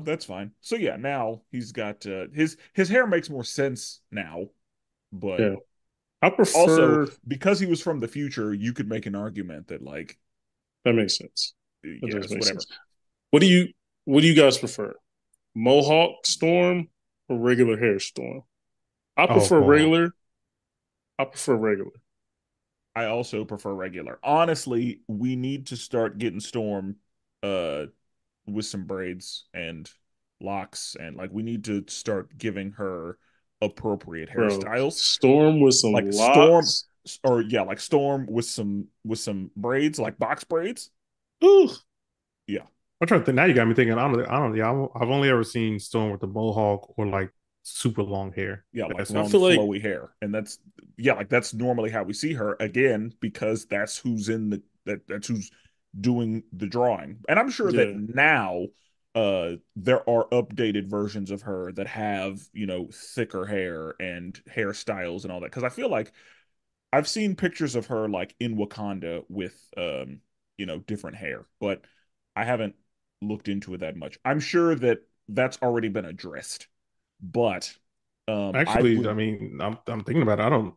that's fine. So yeah, now he's got his hair makes more sense now, but Yeah. I also, prefer because he was from the future, you could make an argument that like, that makes sense. That yeah, does it's make whatever. sense. What do you guys prefer? Mohawk storm or regular hair storm? I oh prefer Mohawk. regular. I prefer regular. I also prefer regular. Honestly, we need to start getting Storm uh with some braids and locks and like we need to start giving her appropriate Bro, hairstyles. storm with some Like Storm locks. or yeah, like Storm with some braids, like box braids. Ooh. Yeah. I'm trying to think. Now you got me thinking. I don't. Yeah, I've only ever seen Storm with the mohawk or like super long hair. Yeah, like That's I it. long feel like flowy hair. And that's yeah, like that's normally how we see her again because that's who's in that's who's doing the drawing. And I'm sure that yeah, now there are updated versions of her that have, thicker hair and hairstyles and all that. Because I feel like I've seen pictures of her like in Wakanda with different hair, but I haven't looked into it that much. I'm sure that that's already been addressed, but I Actually, I would, mean, I'm thinking about it.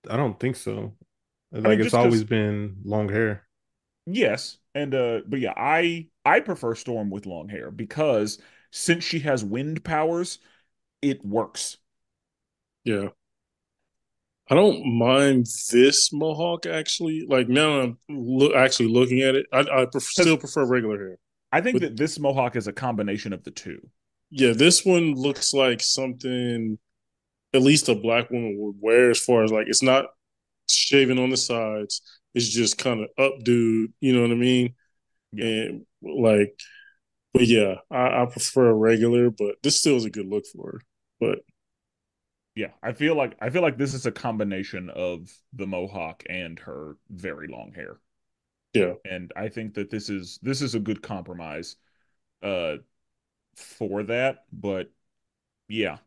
I don't think so. I Like mean, it's just always because, been long hair. yes, and but yeah, I prefer Storm with long hair because since she has wind powers, it works. yeah. I don't mind this mohawk actually. Like now I'm actually looking at it. Because Still prefer regular hair, I think but that this mohawk is a combination of the two. yeah, this one looks like something at least a black woman would wear. As far as like, it's not shaving on the sides. It's just kind of up, dude. You know what I mean? Yeah, And like, but yeah, I prefer a regular, but this still is a good look for her. But yeah. I feel like this is a combination of the mohawk and her very long hair, yeah, and I think that this is a good compromise uh for that. But yeah,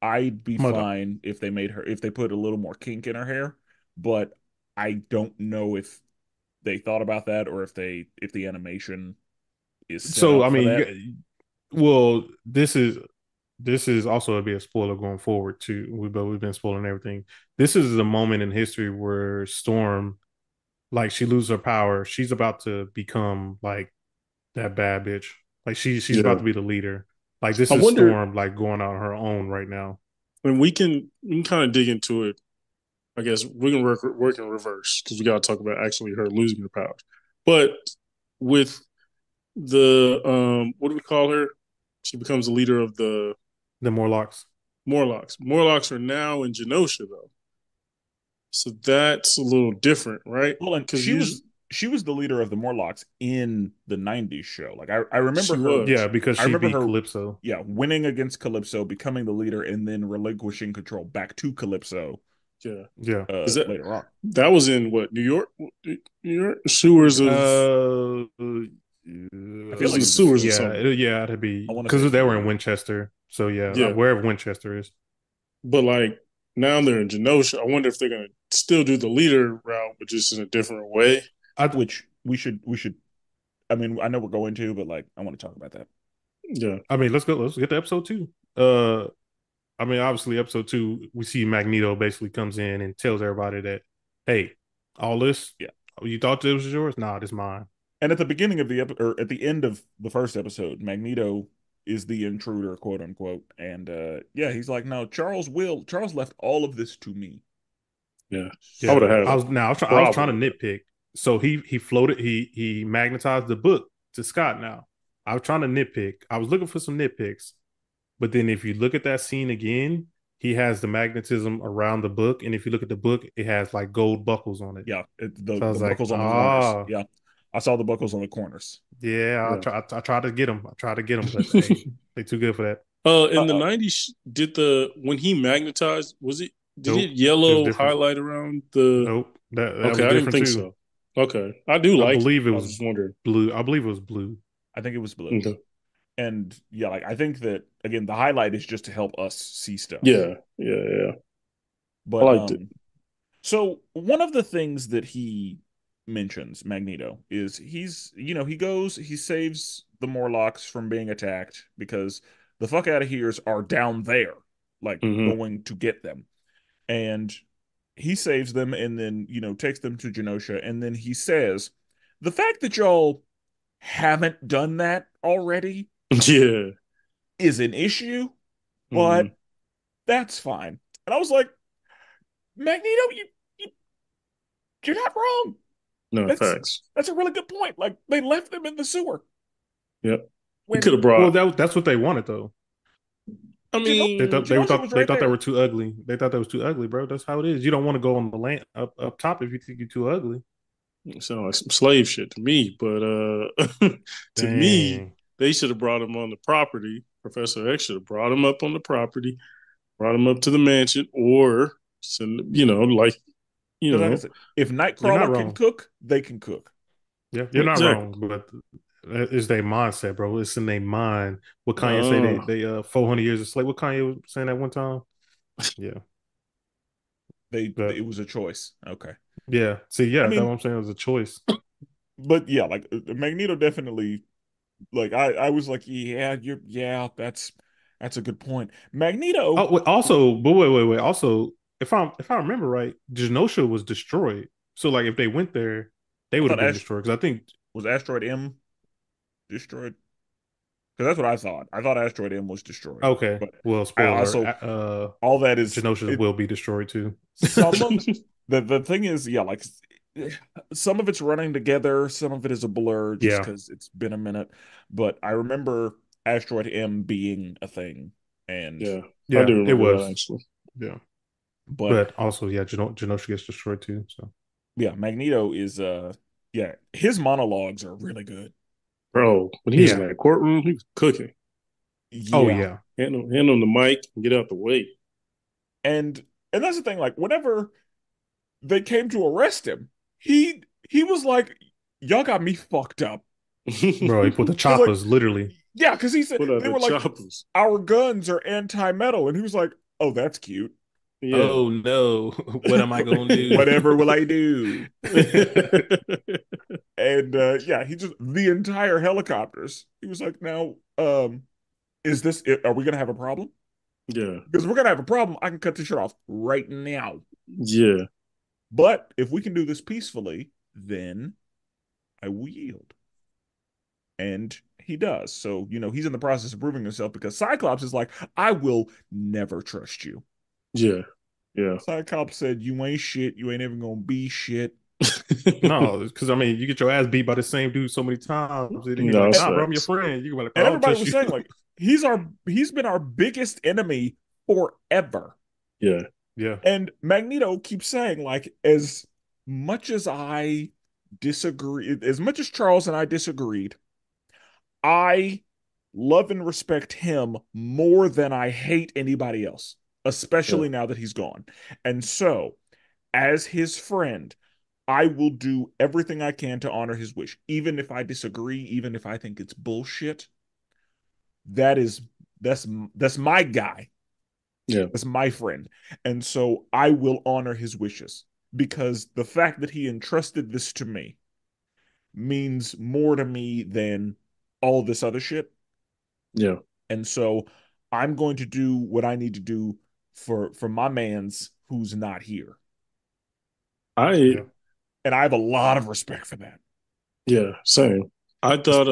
I'd be But fine if they put a little more kink in her hair, but I don't know if they thought about that or if the animation is set so up I for mean, that. well, this is also a be a spoiler going forward too. We've been spoiling everything. This is the moment in history where Storm, like, she loses her power. She's about to become like that bad bitch. Like she's about yeah. to be the leader. Like this I is wonder, Storm like going on her own right now. when we can kind of dig into it. I guess we can work in reverse because we got to talk about actually her losing her powers. But with the what do we call her? She becomes the leader of the The Morlocks. Morlocks. Morlocks are now in Genosha though, so that's a little different, right? Well, and Because she usually was she was the leader of the Morlocks in the 90s show. Like I remember she her Yeah, was, because I she remember beat her Calypso. yeah, winning against Calypso, becoming the leader and then relinquishing control back to Calypso yeah. Yeah. Is that later on. that was in what, New York? New York Pretty sewers sure. of I it feel was like the it was the sewers or sewers. yeah, something. yeah, it'd be I want to say because they were in sewers. Winchester. So yeah, Yeah, wherever Winchester is. but like now they're in Genosha. I wonder if they're gonna still do the leader route, but just in a different way. I Which we should I mean, I know we're going to, but like I want to talk about that. Yeah, I mean, let's go. Let's get to episode two. I mean, obviously, episode two, we see Magneto basically comes in and tells everybody that, hey, all this, Yeah. oh, you thought this was yours? Nah, this mine. And at the beginning of or at the end of the first episode, Magneto is the intruder, quote unquote. And yeah, he's like, no, Charles left all of this to me. yeah. I would Yeah, have had I a was now. I was trying to problem with that. nitpick. So he floated. He magnetized the book to Scott. Now I was trying to nitpick. I was looking for some nitpicks, but then if you look at that scene again, he has the magnetism around the book, and if you look at the book, it has like gold buckles on it. Yeah, So I the was like, buckles on the corners. oh, Yeah, I saw the buckles on the corners. yeah. Yeah. I tried to get them. I tried to get them, but hey, they too good for that. In the Uh, '90s, did the when he magnetized, was it did it Nope, it was yellow different. highlight around the? Nope, that Okay, was I didn't different think too. so. Okay, I do I like it. believe it I was was just wondering. blue. I believe it was blue. I think it was blue. Okay. And yeah, like I think that again, the highlight is just to help us see stuff. Yeah, yeah, yeah. I But liked it. so one of the things that he mentions, Magneto, is he goes, he saves the Morlocks from being attacked because the fuck out of here's are down there, like Hmm. going to get them. And he saves them and then, takes them to Genosha. And then he says, the fact that y'all haven't done that already Yeah. is an issue, Hmm. but that's fine. And I was like, Magneto, you you're not wrong. No That's facts. that's a really good point. Like they left them in the sewer Yep. He could when have brought. Well, that's what they wanted though. I mean, Genosha was They right thought they there. were too ugly. They thought that was too ugly, bro. That's how it is. You don't want to go on the land up top if you think you're too ugly. it sounds like some slave shit to me, but to me, Dang. they should have brought him on the property. Professor X should have brought him up on the property, brought him up to the mansion, or send, Because like I said, if You're not Nightcrawler can wrong. cook, they can cook. Yeah, you're not exactly. wrong. But it's their mindset, bro. It's in their mind. What Kanye say? Uh, They 400 years of slave. What Kanye was saying that one time? Yeah, but It was a choice. Okay. yeah. See, I yeah, that's what mean, I'm saying. It was a choice. but yeah, like Magneto definitely like I was like, that's a good point. Oh, Magneto, also, but wait. Also, if I remember right, Genosha was destroyed. So like, if they went there, they I would thought have been Ash destroyed. Because I think, was Asteroid M destroyed? Because that's what I thought. I thought Asteroid M was destroyed. okay, But well, I spoiler, also all that is Genosha it will be destroyed too. some of the thing is, yeah, like some of it's running together, some of it is a blur just Yeah, because it's been a minute. But I remember Asteroid M being a thing. And yeah, I yeah, do it remember that was. actually. Yeah, but but also, yeah, Genosha gets destroyed too. So yeah, Magneto is yeah, his monologues are really good. Bro, when he was in yeah. that courtroom, he was cooking. Oh Yeah. yeah, Hand on the mic and get out the way. And and that's the thing, like whenever they came to arrest him, he was like, y'all got me fucked up. bro. He put the I was like, choppers literally. yeah, because he said Put out they the were like, choppers. our guns are anti-metal, and he was like, oh, that's cute. Yeah. Oh no, what am I gonna do? Whatever will I do? And yeah, he just the entire helicopters. He was like, now, is this? Are we gonna have a problem? Yeah. Because if we're gonna have a problem, I can cut this shit off right now. Yeah. But if we can do this peacefully, then I will yield. And he does. So, he's in the process of proving himself because Cyclops is like, I will never trust you. Yeah. Yeah. Cyclops said, you ain't shit. You ain't even gonna be shit. No, because I mean, you get your ass beat by the same dude so many times, and then you're No, like, that's "Nah, bro, I'm your facts. friend." You can be like, "I And don't everybody trust was you." saying, like, he's been our biggest enemy forever. Yeah. Yeah, And Magneto keeps saying, like, as much as I disagree, as much as Charles and I disagreed, I love and respect him more than I hate anybody else, Yeah. especially now that he's gone. And so, as his friend, I will do everything I can to honor his wish, even if I disagree, even if I think it's bullshit. That is that's my guy. Yeah. That's my friend. And so I will honor his wishes because the fact that he entrusted this to me means more to me than all this other shit. Yeah. And so I'm going to do what I need to do for my man's who's not here. I yeah, And I have a lot of respect for that. yeah, same. I thought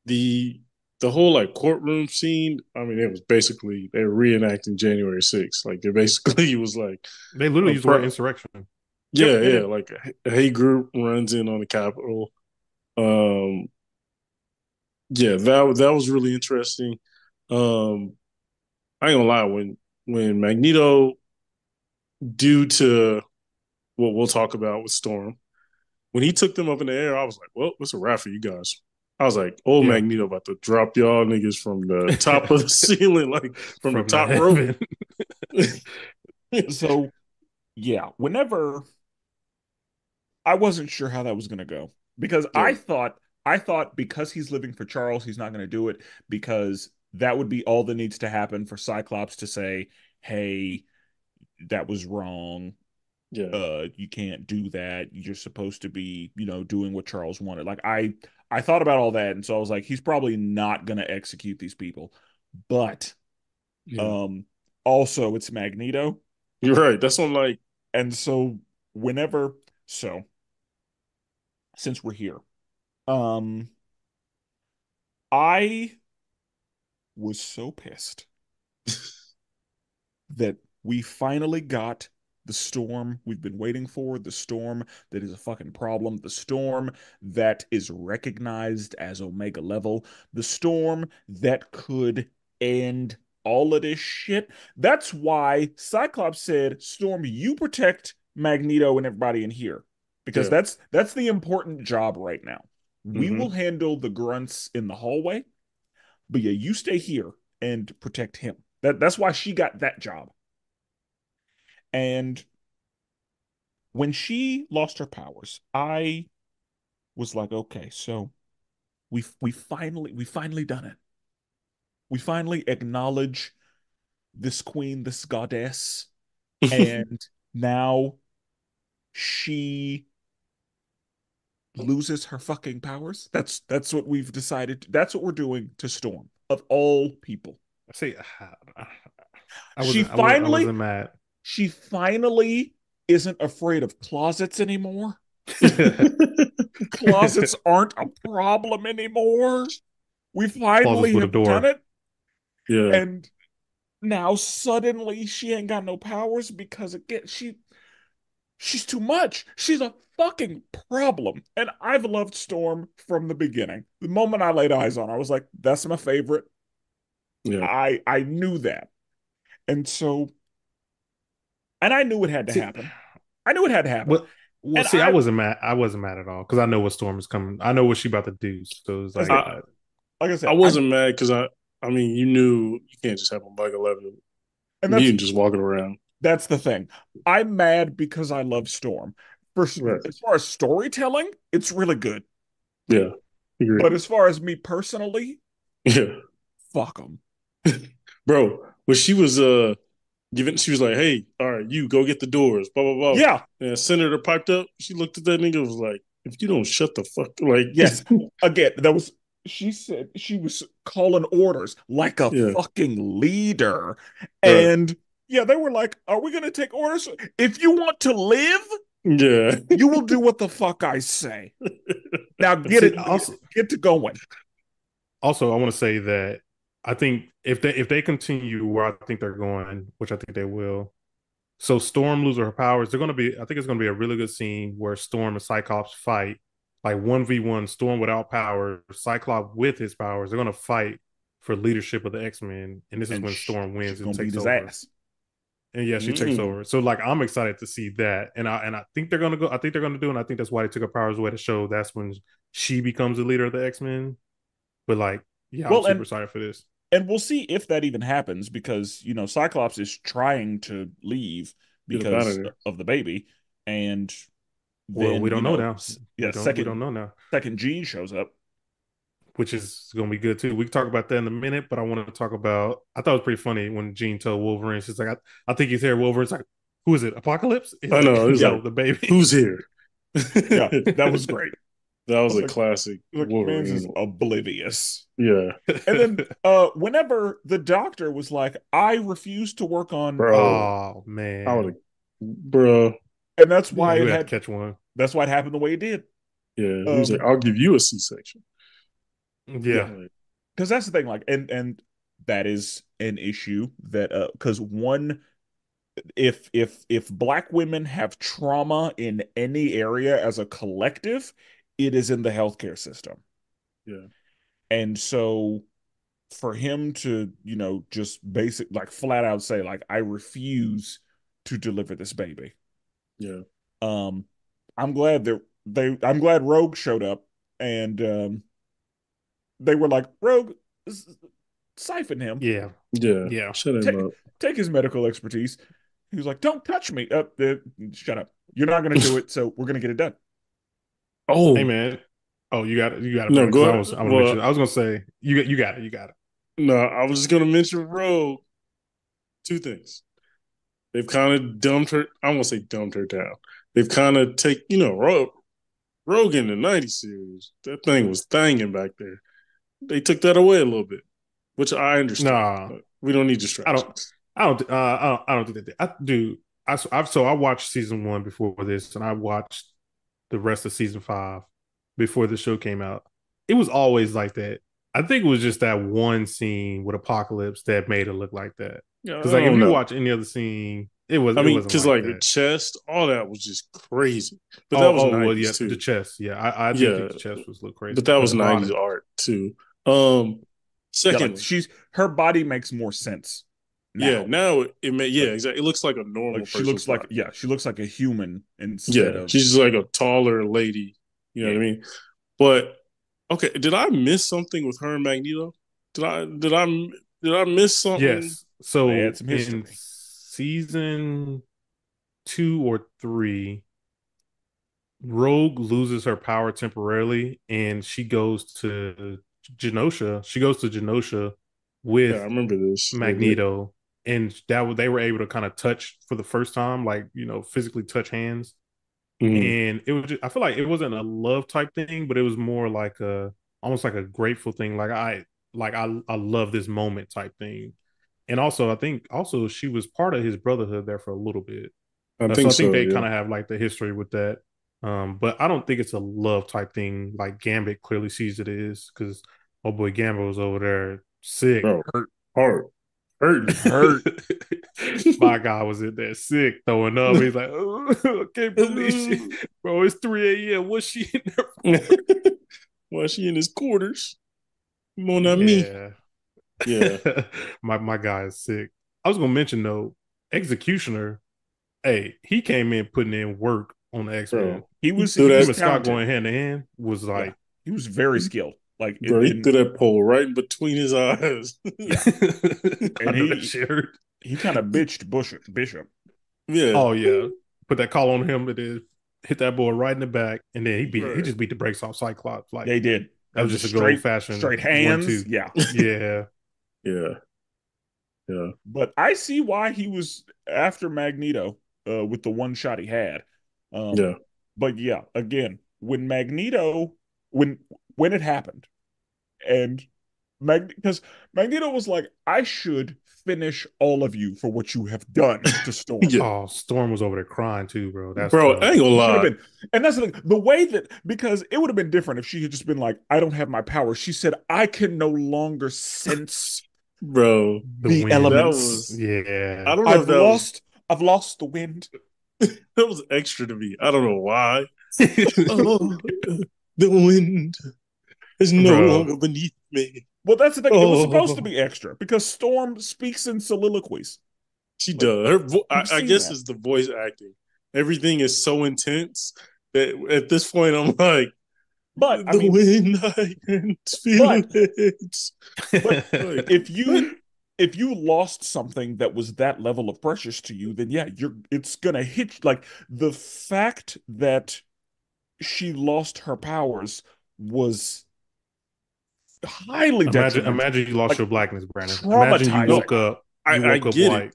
the the whole like courtroom scene, I mean, it was basically they were reenacting January 6th. Like they basically it was like they literally a use the word pro insurrection. Yep. yeah, And yeah, like a hate group runs in on the Capitol. Um Yeah, that was really interesting. Um, I ain't gonna lie, when Magneto, due to what we'll talk about with Storm, when he took them up in the air, I was like, well, it's a wrap for you guys. I was like, oh, Yeah. Magneto about to drop y'all niggas from the top of the ceiling, like from the From the top rope. heaven. So yeah, whenever I wasn't sure how that was going to go because Yeah, I thought because he's living for Charles, he's not going to do it because that would be all that needs to happen for Cyclops to say, "Hey, that was wrong. yeah, You can't do that. You're supposed to be, doing what Charles wanted." Like I thought about all that, and so I was like, he's probably not going to execute these people. But yeah. um also it's Magneto, You're right. That's what I'm like. and so whenever so since we're here, um I was so pissed that we finally got the storm we've been waiting for, the storm that is a fucking problem, the storm that is recognized as Omega level, the storm that could end all of this shit. That's why Cyclops said, "Storm, you protect Magneto and everybody in here." Because Yeah. that's the important job right now. We will Hmm. handle the grunts in the hallway, but yeah, you stay here and protect him. That's why she got that job. And when she lost her powers, I was like, okay, so we finally done it. We finally acknowledge this queen, this goddess, and now she loses her fucking powers. That's what we've decided. That's what we're doing to Storm of all people. See, I She wasn't. I finally wasn't mad. she finally isn't afraid of closets anymore. Closets aren't a problem anymore. We Closets finally with a have done door. it. Yeah. And now suddenly she ain't got no powers because again, she's too much. She's a fucking problem. And I've loved Storm from the beginning. The moment I laid eyes on her, I was like, that's my favorite. Yeah. I knew that. And so and I knew it had to See, happen. I knew it had to happen. well, well, And see, I wasn't mad. I wasn't mad at all because I know what Storm is coming. I know what she about to do. So it's like, I like I I said, wasn't mad because I mean you knew you can't just have a bug 11. and You can just walking around. that's the thing. I'm mad because I love Storm. For Right. as far as storytelling, it's really good. Yeah. But Agree. as far as me personally, Yeah. fuck them. Bro, when she was giving she was like, hey, all right, you go get the doors, blah blah blah. Yeah, And Senator piped up. She looked at that nigga and was like, if you don't shut the fuck like yes. Again, that was she said she was calling orders like a yeah, fucking leader. right. And yeah, they were like, "Are we gonna take orders? If you want to live, Yeah. you will do what the fuck I say. Now see, also, get to going." I want to say that I think if they continue where I think they're going, which I think they will. So Storm loses her powers. They're going to be. I think it's going to be a really good scene where Storm and Cyclops fight, like 1v1. Storm without powers, Cyclops with his powers. They're going to fight for leadership of the X-Men, and this is And when Storm she's wins and gonna beat takes his over. ass. And yeah, she takes Mm-mm. over. So like I'm excited to see that. And I think they're gonna go. I think they're gonna do, and I think that's why they took her powers away to show that's when she becomes the leader of the X-Men. But like, yeah, I'm Well, super excited for this. and we'll see if that even happens because Cyclops is trying to leave Get up out of because there. of the baby, and Well, we then don't know now. yeah, We don't know now, second Jean shows up. which is gonna be good too. We can talk about that in a minute, but I want to talk about. I thought it was pretty funny when Jean told Wolverine, she's like, I think he's here. Wolverine's like, who is it? Apocalypse? He's I like, know. It was Yeah, no, like, the baby. who's here? yeah, that That was great. I was was a like, classic man's is Wolverine. oblivious. Yeah. And then whenever the doctor was like, I refuse to work on, Bro. Oh I would man, have bro. and that's yeah, why you had to catch one. that's why it happened the way it did. Yeah. He was like, Um, I'll give you a C-section. yeah, Yeah, Like, because that's the thing, like, and that is an issue that because one, if black women have trauma in any area as a collective, it is in the healthcare system. yeah. And so for him to, just basic like flat out say like I refuse to deliver this baby. Yeah. Um I'm glad that I'm glad Rogue showed up and they were like, Rogue, siphon him. Yeah. Yeah. Yeah. Shut him Take up. take his medical expertise. He was like, "Don't touch me." Shut up. You're not going to do it, so we're going to get it done. Hey Oh, man. Oh, you got it, no, Brandon. Because go ahead. I want to Well, mention. I was gonna say you got it. You got it. no, I was just gonna mention Rogue. Two things. They've kind of dumbed her. I won't say dumbed her down. They've kind of Rogue in the '90s series. That thing was thanging back there. They took that away a little bit, which I understand. Nah, But we don't need I don't. distractions. I don't think that. I do. I watched season 1 before this, and I watched the rest of season 5 before the show came out. It was always like that. I think it was just that one scene with Apocalypse that made it look like that. Yeah, I Because like if don't you know. watch any other scene, I it mean, wasn't because like like the that. chest, all that was just crazy. But that was Well, '90s yeah, the too. chest. Yeah, I do think Yeah, the chest was a little but crazy, that but was the '90s body, art too. Um, Yeah, like Secondly, her body makes more sense yeah, now. now it may, yeah, Like exactly. It looks like a normal she person's looks like, body. yeah, she looks like a human instead Yeah, of, she's just like a taller lady. You know what I yeah. mean? But okay, did I miss something with her and Magneto? Did I miss something? yes. They add So some in history. season 2 or 3, Rogue loses her power temporarily, and she goes to Genosha. She goes to Genosha Yeah, I with remember this a little bit. Magneto, and they were able to kind of touch for the first time, like physically touch hands. Mm, And it was I feel like it wasn't a love type thing, but it was more like a almost like a grateful thing. I love this moment type thing. And also, I think also she was part of his brotherhood there for a little bit. I So think I think so. they Yeah. kind of have like the history with that. But I don't think it's a love type thing like Gambit clearly sees it is, because oh boy, Gambit was over there sick, Bro, hurt. hard, hurting. Hurt. My guy was in there sick, throwing up. He's like, oh, I can't believe she, bro. It's 3 a.m. What's she in there for? Why she in his quarters? Mon ami. Yeah, Yeah, my guy is sick. I was gonna mention though, Executioner. Hey, he came in putting in work on the X Men. bro. He threw He was Him that, and Scott talented. going hand in hand was Yeah. like, He was very skilled. Like bro. He in threw that pole right in between his eyes. yeah. I And know that shit hurt. he kind of bitched Bishop. Yeah, Oh yeah, put that call on him. It is hit that boy right in the back, and then he right. just beat the brakes off Cyclops. Like They did. that That was was just just a good old fashioned straight one hands. two. Yeah. Yeah, Yeah, yeah, But I see why he was after Magneto with the one shot he had. Um, yeah. but yeah, again, when when it happened, and because Magneto was like, I should finish all of you for what you have done to Storm. Yeah, oh, Storm was over there crying too, bro. That's bro. I tough. ain't gonna He should have lie. been, and that's the way that, because it would have been different if she had just been like, I don't have my power. She said, I can no longer sense Bro, The the wind. that elements. was, I Yeah. don't know if that was, I've lost the wind. that was extra to me. I don't know why. Oh, the wind is no Bro. longer beneath me. Well, that's the thing. It was supposed to Oh, be extra because Storm speaks in soliloquies. she Like does. we've I seen guess that. it's the voice acting. Everything is so intense that at this point I'm like, But I the mean, wind, I can feel but it. but Like, if you lost something that was that level of precious to you, then yeah, it's gonna hit like the fact that she lost her powers was highly detrimental, Imagine you lost like your blackness, Brandon. Imagine traumatizing. I you woke up get it. like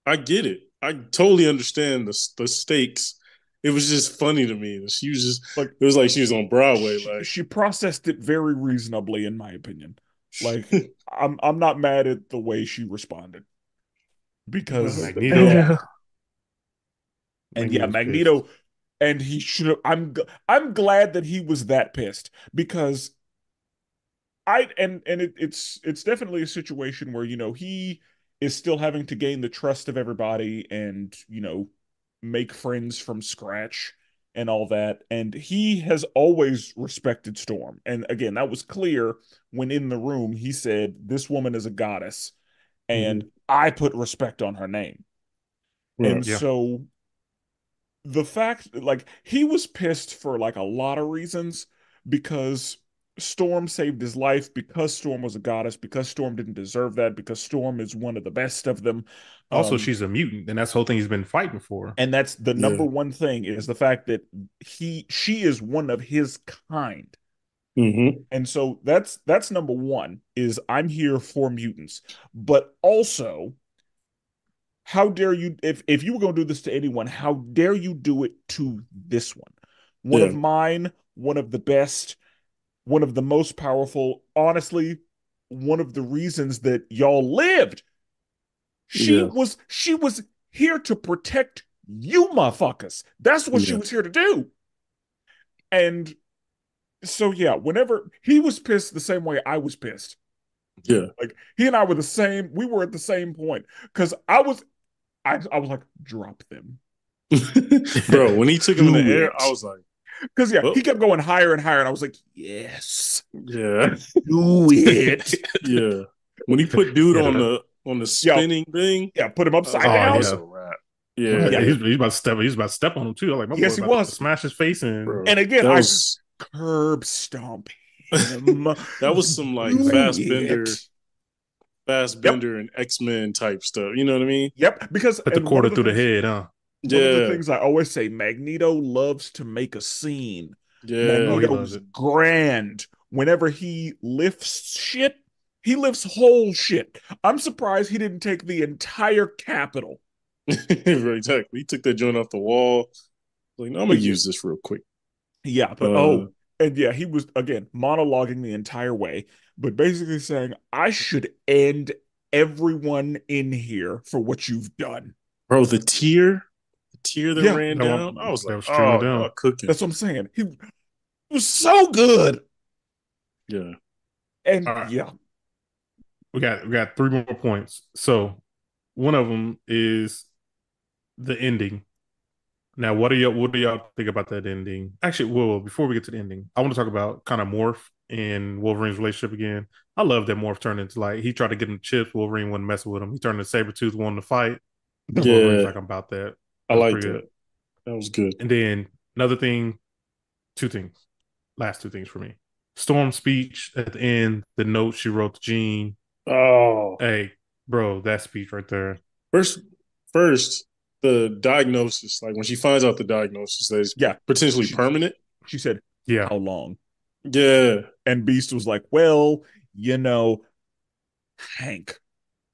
I get it. I totally understand the stakes. It was just funny to me. She was just, Like it was like she was on Broadway. she processed it very reasonably, in my opinion. Like Like, I'm not mad at the way she responded because Magneto. yeah, and yeah, Magneto's pissed. Magneto, and he should have. I'm glad that he was that pissed because it's definitely a situation where he is still having to gain the trust of everybody and make friends from scratch and all that. And he has always respected Storm. And again, that was clear when in the room he said, "This woman is a goddess, and Mhm. I put respect on her name." Right. And Yeah. so the fact, like, he was pissed for like a lot of reasons because Storm saved his life, because Storm was a goddess, because Storm didn't deserve that, because Storm is one of the best of them. Also, Um, she's a mutant, and that's the whole thing he's been fighting for. and that's the number Yeah. one thing is the fact that she is one of his kind. Hmm. And so that's number one is I'm here for mutants. But also, how dare you if you were going to do this to anyone, how dare you do it to this one? One of Yeah. mine, one of the best, one of the most powerful, honestly, one of the reasons that y'all lived. Yeah. She was here to protect you motherfuckers. That's what she Yeah. was here to do. And so yeah, whenever he was pissed the same way I was pissed. Yeah. Like he and I were the same, we were at the same point. Cause I was like, drop them. Bro, when he took him in the Do air, I it. was like, Cause yeah, oh, he kept going higher and higher, and I was like, yes, yeah. do it. Yeah. When he put dude Yeah, on the Yeah, spinning thing, yeah, put him I was upside like, oh oh, down. this yeah, a wrap. right. Yeah, Yeah, He's about to step. He's about to step on him too. I'm like, my boy yes, he about to was. smash his face in. bro. And again, That I was curb stomp him. that was some like Do it. fast Yep. bender and X-Men type stuff. You know what I mean? Yep. Because Put the and one quarter of the through the things head, huh? one of the Yeah. things I always say, Magneto loves to make a scene. Oh, Yeah. he loves Magneto's it. grand. Whenever he lifts shit, he lifts whole shit. I'm surprised he didn't take the entire Capitol. Exactly. He took that joint off the wall. Like, no, I'm gonna But yeah, use this real quick. yeah, but Uh oh, and yeah, he was again monologuing the entire way, but basically saying, I should end everyone in here for what you've done. bro, the tear that Yeah, ran down, I was That like, was streaming oh, y'all down. cooking. that's what I'm saying. He was so good. Yeah. And All right, yeah, we got three more points. So one of them is the ending. Now, what do y'all think about that ending? Actually, well, before we get to the ending, I want to talk about kind of Morph and Wolverine's relationship again. I love that Morph turned into like he tried to get him chips. Wolverine wasn't messing with him. He turned into Sabretooth, wanting to fight. Wolverine's Yeah. like, I'm about that. I That was like pretty good. that. That was good. And then another thing, two things, last two things for me. Storm's speech at the end, the note she wrote to Jean. Oh. Hey, bro, that speech right there. First, first, the diagnosis, like when she finds out the diagnosis that is yeah. potentially She permanent. she said, Yeah, how long? Yeah, And Beast was like, well, you know, Hank,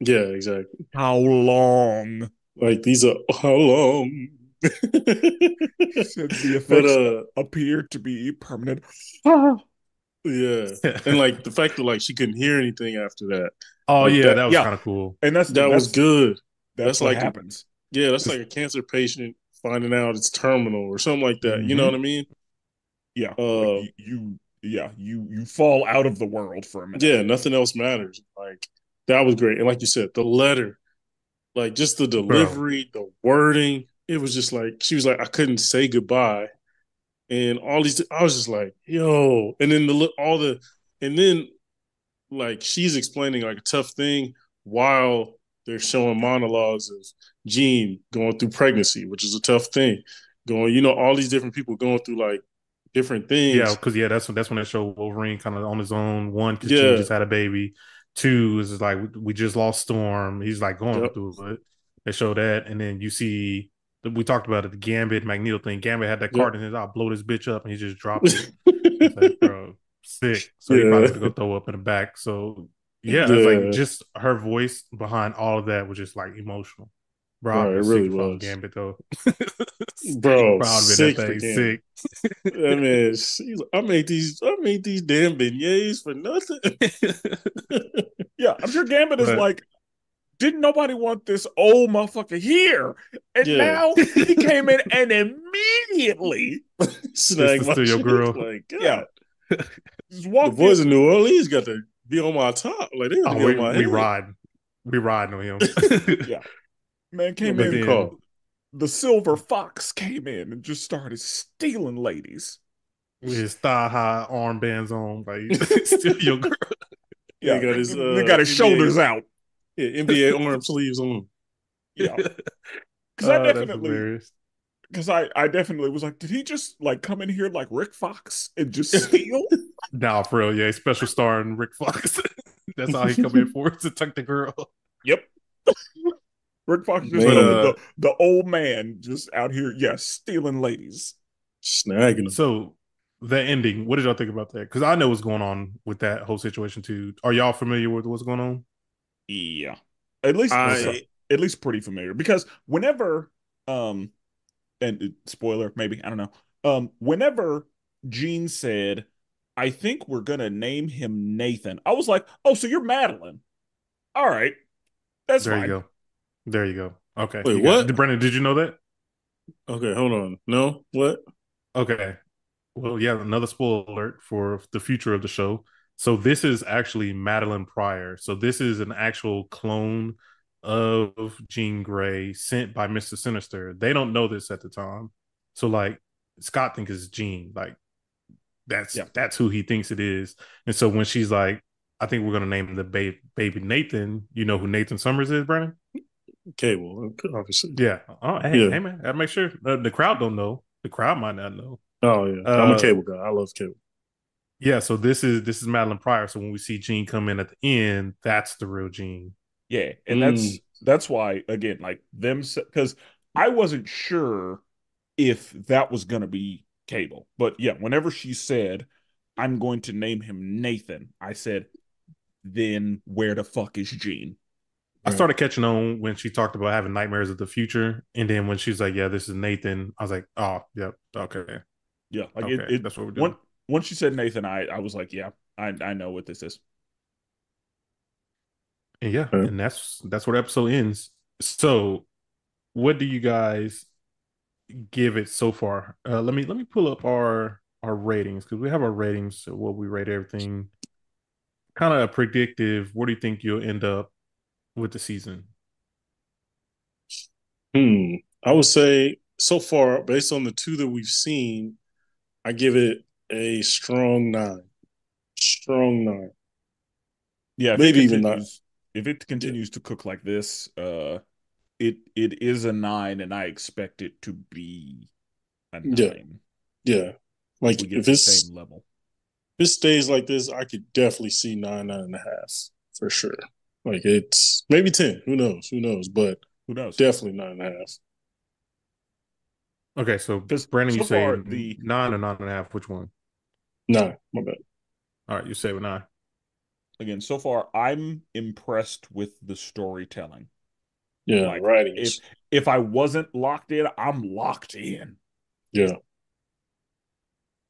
yeah, exactly. how long? Like these are how long? He said the But effects appear to be permanent. yeah, and like the fact that like she couldn't hear anything after that, oh like yeah, that that was Yeah, kind of cool. and that's that was good. that's That's what like happens. yeah, that's 'Cause- like a cancer patient finding out it's terminal or something like that. You know what mhm. I mean? Yeah, like Uh, you fall out of the world for a minute. yeah, nothing else matters. Like that was great, and like you said, the letter, like just the Bro, delivery, the wording. It was just like she was like, I couldn't say goodbye, and all these. I was just like, yo, and then and then like she's explaining like a tough thing while they're showing monologues of Jean going through pregnancy, which is a tough thing. Going, all these different people going through like different yeah, things. because that's when they show Wolverine kind of on his own. One, because Jean Yeah, just had a baby. Two is like we just lost Storm. He's like going yep, through it. They show that, and then you see we talked about it, the Gambit Magneto thing. Gambit had that yep. card in his, I'll blow this bitch up, and he just dropped it. It's like, bro, sick. So he Yeah, probably gonna go throw up in the back. So yeah, it's like yeah, just her voice behind all of that was just like emotional. Bro, I've bro, it been sick really if I was was, Gambit though. bro, Bro, I'd been that sick for thing Gambit. sick. I mean, I made these damn beignets for nothing. Yeah, I'm sure Gambit is But like, didn't nobody want this old motherfucker here? And Yeah, now he came in and immediately, this snag is my still your shit. girl. Like, yeah, God, just the walked in. boys in New Orleans got to be on my top. Like, they got to Oh, be on we my we head. ride, we riding on him. Yeah, man Gonna came make But a in then call. the silver fox came in and just started stealing ladies. With his thigh high armbands on, like still your girl. He Yeah, got his they got his shoulders out. NBA arm sleeves on. Yeah, because That's hilarious. I definitely was like, did he just like come in here like Rick Fox and just steal? Nah, for real, yeah. Special star and Rick Fox. That's all he come in for to tuck the girl. Yep. Rick Fox just But Man, the old man just out here, yes, stealing ladies. snagging him. so the ending, what did y'all think about that? Because I know what's going on with that whole situation too. Are y'all familiar with what's going on? Yeah, at least Okay. at least pretty familiar because whenever um and spoiler maybe I don't know whenever Gene said, I think we're gonna name him Nathan, I was like, oh, so you're Madeline. All right, that's There you fine. go. There you go. Okay, Wait, you got what? it. Brandon, did you know that? Okay, hold on. No, what? Okay. Well, yeah, another spoiler alert for the future of the show. So this is actually Madeline Pryor. So this is an actual clone of Jean Grey sent by Mr. Sinister. They don't know this at the time. So like Scott thinks it's Jean. Like Yeah, that's who he thinks it is. And so when she's like, I think we're gonna name the baby Nathan, you know who Nathan Summers is, Brandon? Cable, obviously. Yeah. Oh, hey, Yeah. hey man, I make sure the crowd don't know. The crowd might not know. Oh yeah. I'm a Uh cable guy. I love cable. Yeah, so this is Madeline Pryor. So when we see Gene come in at the end, that's the real Gene. yeah, and Mm, that's why again like them because I wasn't sure if that was gonna be Cable, but yeah, whenever she said, I'm going to name him Nathan, I said, then where the fuck is Gene? I right. started catching on when she talked about having nightmares of the future, and then when she's like, "Yeah, this is Nathan," I was like, "Oh, yep, okay, Yeah, like okay, it that's what we're once doing." once she said Nathan, I was like, yeah, I know what this is. And yeah, Right. and that's where the episode ends. So, what do you guys give it so far? Let me pull up our ratings because we have our ratings. So what we rate everything, kind of predictive. Where do you think you'll end up with the season? Hmm. I would say so far, based on the two that we've seen, I give it a strong nine. Strong nine. Yeah, Maybe even nine. if it Yeah. continues to cook like this, it is a nine, and I expect it to be a Yeah. nine Yeah. if Like we get the same level. if it stays like this, I could definitely see nine, 9.5 for sure. Like it's maybe 10. Who knows? Who knows? But Who knows? definitely 9.5. Okay, so Because Brandon, you so say far the nine or nine and a half? Which one? Nine. My bad. All right, you say with nine. again, so far I'm impressed with the storytelling. Yeah. Like Writing if is. if I wasn't locked in, I'm locked in. Yeah.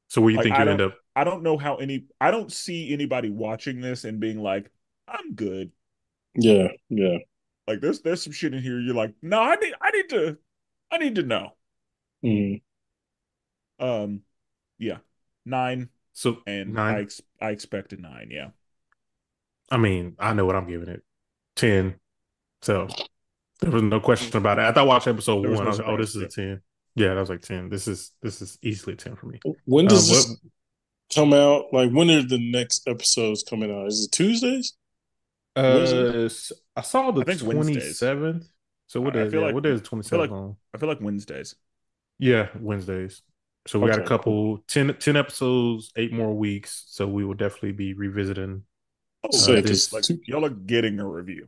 So where you Like think you end up? I don't know how I don't see anybody watching this and being like, I'm good. Yeah. Yeah. Like there's some shit in here you're like, no, I need to know. Mm. Um yeah. Nine, So and nine. I expect a nine, yeah. I mean, I know what I'm giving it. 10. So there was no question about it. After I watched episode There was one, no I was like, oh, surprise. this is a Yeah. 10. Yeah, that was like 10. This is easily a 10 for me. When does What this come out? Like when are the next episodes coming out? Is it Tuesdays? Wednesdays? I saw the I think Wednesdays. 27th. So what I is feel yeah, like what day is the I feel 27th like on? I feel like Wednesdays. Yeah, Wednesdays. So we got a Okay, cool. couple 10 episodes, 8 more weeks. So we will definitely be revisiting Oh Say yeah. because this. Like y'all are getting a review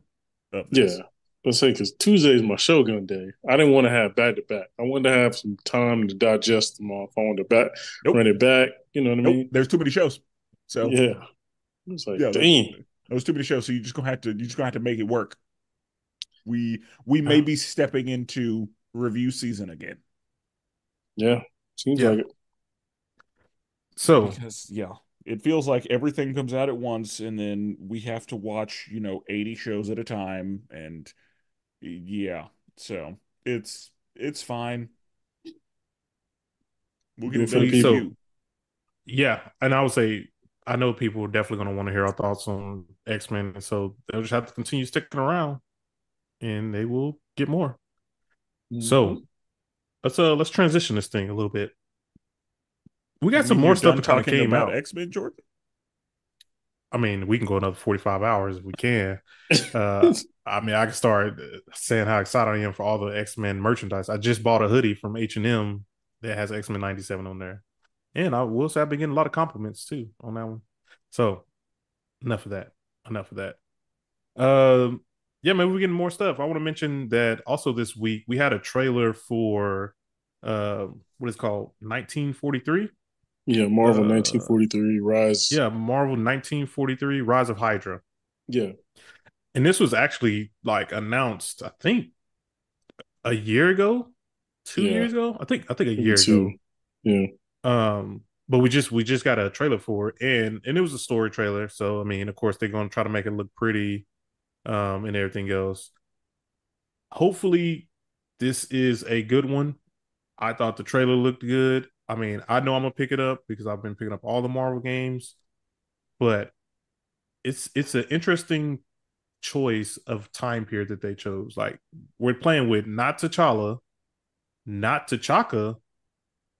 of yeah, this. let's say because Tuesday is my Shogun day. I didn't want to have back to back. I wanted to have some time to digest them all. If I wanted to back Nope. run it back, you know what I Nope. mean? There's too many shows. So Yeah, it's like yeah, damn. there's too many shows. So you just gonna have to make it work. We may be stepping into review season again. Yeah, seems Yeah. like it. So Because yeah, it feels like everything comes out at once, and then we have to watch 80 shows at a time, and yeah, so it's fine. We'll get Good it for done the in a people. so few. yeah, and I would say I know people are definitely going to want to hear our thoughts on X-Men, and so they'll just have to continue sticking around, and they will get more. Mm-hmm. So let's transition this thing a little bit. We You got some mean more you're stuff done that kind of talking came about out. X-Men, Jordan? I mean, we can go another 45 hours if we can. Uh, I mean, I can start saying how excited I am for all the X-Men merchandise. I just bought a hoodie from H&M that has X-Men 97 on there. And I will say I've been getting a lot of compliments too on that one. So enough of that. Enough of that. Um, yeah, maybe we're getting more stuff. I want to mention that also this week we had a trailer for what is called 1943. Yeah, Marvel Uh 1943 Rise. yeah, Marvel 1943 Rise of Hydra. Yeah, And this was actually like announced, I think a year ago, two yeah, years ago. I think a maybe year two. ago. Yeah, But we just got a trailer for it, and it was a story trailer. So I mean, of course, they're gonna try to make it look pretty, and everything else. Hopefully, this is a good one. I thought the trailer looked good. I mean, I know I'm gonna pick it up because I've been picking up all the Marvel games, but it's an interesting choice of time period that they chose. Like we're playing with not T'Challa, not T'Chaka,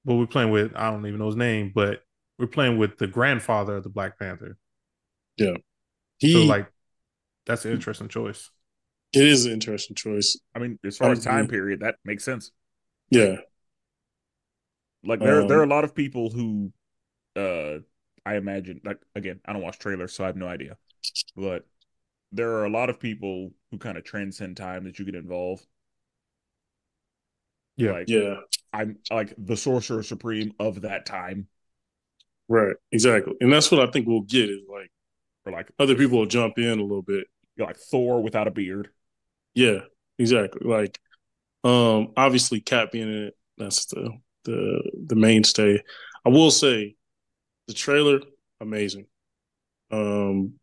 but we're playing with I don't even know his name, but we're playing with the grandfather of the Black Panther. yeah. So He. like that's an interesting choice. It is an interesting choice. I mean, as far as time Honestly, period, that makes sense. yeah. Like there are a Um, lot of people who uh I imagine, like, again, I don't watch trailers, so I have no idea. But there are a lot of people who kind of transcend time that you get involved. Yeah. Like yeah. I'm like the sorcerer supreme of that time, Right. Exactly. And that's what I think we'll get is like or like other people will jump in a little bit. like Thor without a beard. Yeah. Exactly. Like obviously Cap being in it, that's the mainstay. I will say the trailer, amazing.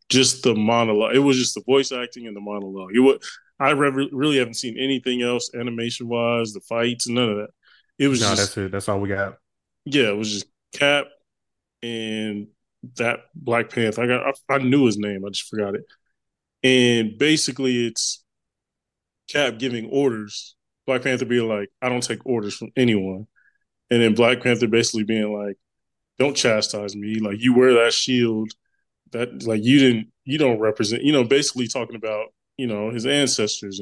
Just the monologue. It was just the voice acting and the monologue. Really haven't seen anything else animation wise, the fights, none of that. It was No, just that's it. That's all we got. yeah, it was just Cap and that Black Panther. I knew his name, I just forgot it. And basically, it's Cap giving orders. Black Panther being like, "I don't take orders from anyone," and then Black Panther basically being like, "Don't chastise me. Like you wear that shield that like you don't represent. Basically talking about his ancestors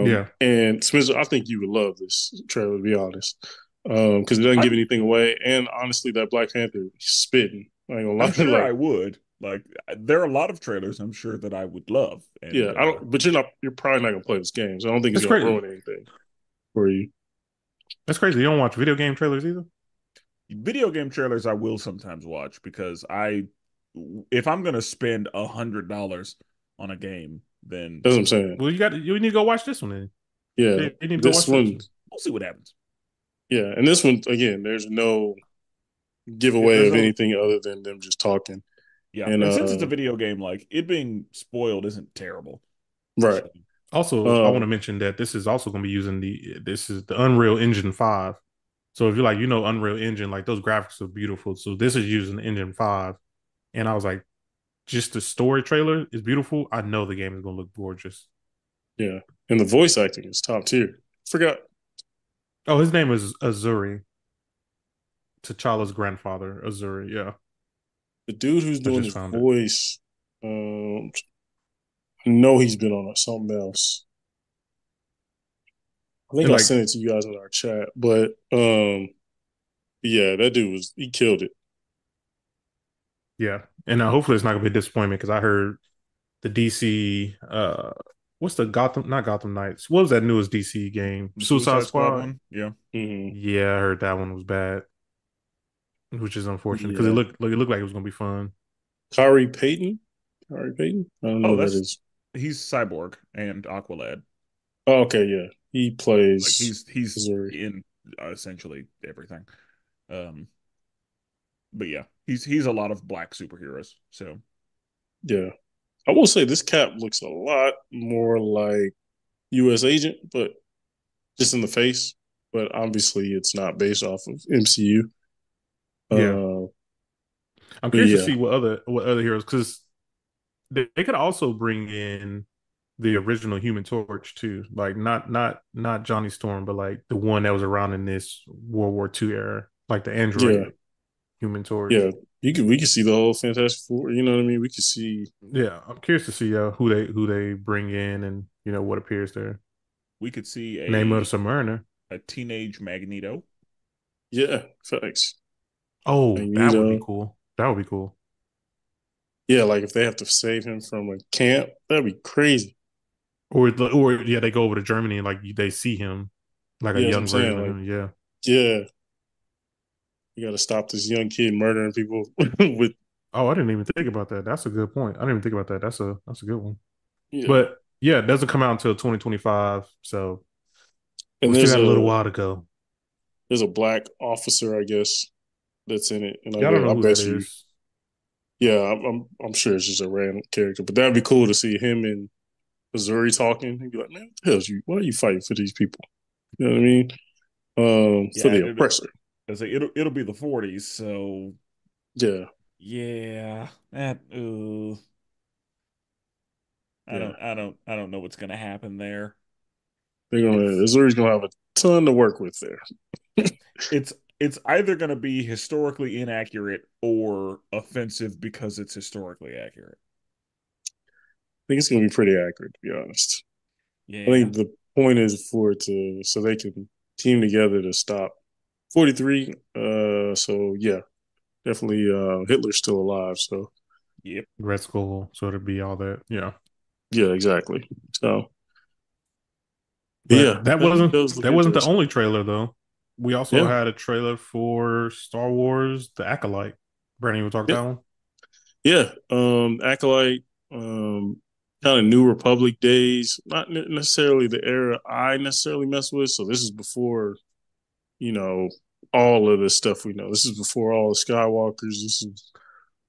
Yeah. and Spencer. I think you would love this trailer to be honest, because it doesn't give I'm anything away. And honestly, that Black Panther he's spitting. I ain't I'm gonna lie. sure I Like would. Like there are a lot of trailers I'm sure that I would love. yeah, And I don't. But you're probably not gonna play this game, so I don't think it's That's gonna crazy. ruin anything for you. That's crazy. You don't watch video game trailers either? video game trailers I will sometimes watch because if I'm gonna spend $100 on a game, then That's what I'm saying. Well, you need to go watch this one then. Yeah, You need to go this watch this one. one. we'll see what happens. Yeah, and this one again. There's no Yeah, giveaway there's of no anything other than them just talking. yeah, And and since it's a video game, like it being spoiled isn't terrible. right. So Also, I want to Um, mention that this is also going to be using this is the Unreal Engine 5. So if you like, Unreal Engine, like those graphics are beautiful. So this is using Engine 5. And I was like, just the story trailer is beautiful. I know the game is going to look gorgeous. yeah, and the voice acting is top tier. Forgot Oh, his name is Azuri, T'Challa's grandfather, Azuri. Yeah, the dude who's I doing just his found it. voice. I know he's been on something else. I think And I like, sent it to you guys in our chat, but yeah, that dude he killed it. yeah. And hopefully it's not going to be a disappointment because I heard the DC, what's the Gotham, not Gotham Knights. What was that newest DC game? the Suicide Suicide Squad Squad. one, yeah. Mm-hmm. Yeah, I heard that one was bad, which is unfortunate because Yeah, it looked like it was gonna be fun. Kari Payton. Kari Payton. I don't know Oh, who that that's is. he's Cyborg and Aqualad. Oh, okay, yeah, he Like plays he's Missouri. in essentially everything. Um, but yeah, he's a lot of black superheroes. So Yeah, I will say this cap looks a lot more like U.S. Agent, but just in the face. But obviously, it's not based off of MCU. Yeah, Uh, I'm but curious to yeah, see what other heroes because they could also bring in the original Human Torch too. Like not Johnny Storm, but like the one that was around in this World War II era, like the Yeah, android Human Torch. yeah. We could see the whole Fantastic Four. You know what I mean? We could see. Yeah, I'm curious to see who they bring in and what appears there. We could Name of the see Submariner. a teenage Magneto. Yeah, facts. Oh, that would be Magneto. cool. That would be cool. Yeah, like if they have to save him from a camp, that'd be crazy. Or yeah, they go over to Germany and like they see him like a Yeah, that's what I'm young version saying. of Like, him. Yeah. yeah, you got to stop this young kid murdering people with. Oh, I didn't even think about that. That's a good point. I didn't even think about that. That's a good one. Yeah, But yeah, it doesn't come out until 2025, so we and still got a little while to go. there's a black officer, I guess, that's in it, and Yeah, I don't know I who that bet you, is. yeah, I'm sure it's just a random character, but that'd be cool to see him in Missouri talking. He'd be like, man, what the hell's you? Why are you fighting for these people? You know what I mean? For Yeah, the oppressor. it'll be the 40s, so Yeah, yeah, that yeah. I don't know what's gonna happen there. It's Missouri's gonna have a ton to work with there. it's it's either gonna be historically inaccurate or offensive because it's historically accurate. I think it's gonna be pretty accurate, to be honest. I Yeah. think the point is for it to so they can team together to stop 43. So yeah, definitely. Hitler's still alive. So Yep. Red Skull, so it'd be all that. Yeah. yeah, exactly. So yeah, But that it wasn't does look that wasn't the interesting. only trailer though. We also Yeah, had a trailer for Star Wars: The Acolyte. Brandon, you want to talk yeah, that one? yeah. Acolyte, kind of New Republic days. Not necessarily the era I necessarily mess with. So this is before you know all of the stuff we know. This is before all the Skywalkers. This is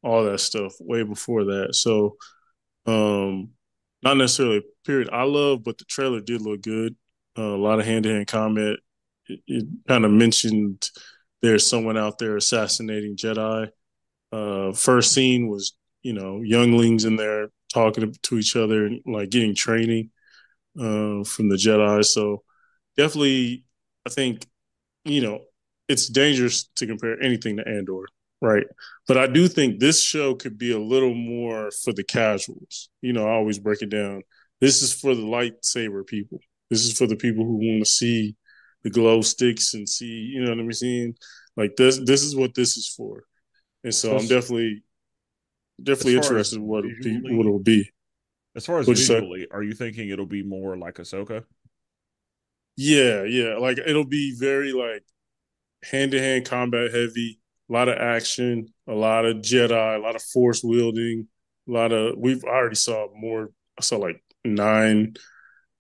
all that stuff way before that. So um, not necessarily a period I love, but the trailer did look good. A lot of hand to hand combat. It kind of mentioned there's someone out there assassinating Jedi. First scene was younglings in there talking to each other and like getting training from the Jedi. So definitely, I think you know, it's dangerous to compare anything to Andor, right? But I do think this show could be a little more for the casuals. I always break it down. This is for the lightsaber people. This is for the people who want to see the glow sticks and see, what I'm saying? Like this is what this is for. And so So I'm as definitely far as interested in what it visually, will be. What'd you say? are you thinking it'll be more like Ahsoka? Yeah, yeah. Like it'll be very like hand to hand combat heavy, a lot of action, a lot of Jedi, a lot of force wielding, a lot of we've already saw more. I saw like nine,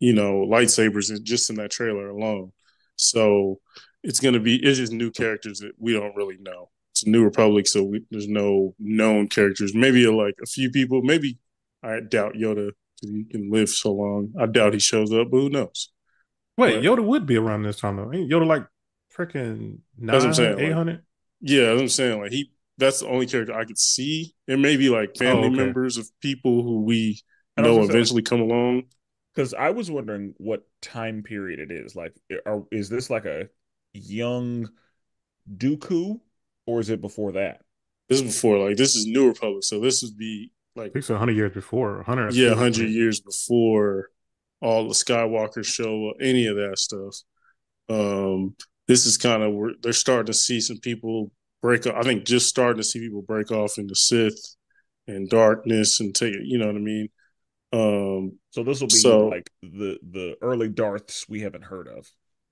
lightsabers just in that trailer alone. So it's just new characters that we don't really know. It's a New Republic, so there's no known characters. Maybe like a few people. Maybe I doubt Yoda because he can live so long. I doubt he shows up, but who knows? Wait, But Yoda would be around this time though. Ain't Yoda like freaking that's what I'm 900, saying. eight Like hundred? yeah, that's what I'm saying. Like that's the only character I could see. There may be like Oh, family okay. members of people who we And I was know gonna say like eventually come along. because I was wondering what time period it is. Like, is this like a young Dooku, or is it before that? This is before like this is New Republic, so this would be like I think so 100 years before. 100 yeah, feels 100 years before all the Skywalker show, any of that stuff. Um, this is kind of where they're starting to see some people break up. I think just starting to see people break off into Sith and darkness and take it. You know what I mean? Um, So this will be so like the early Darths we haven't heard of.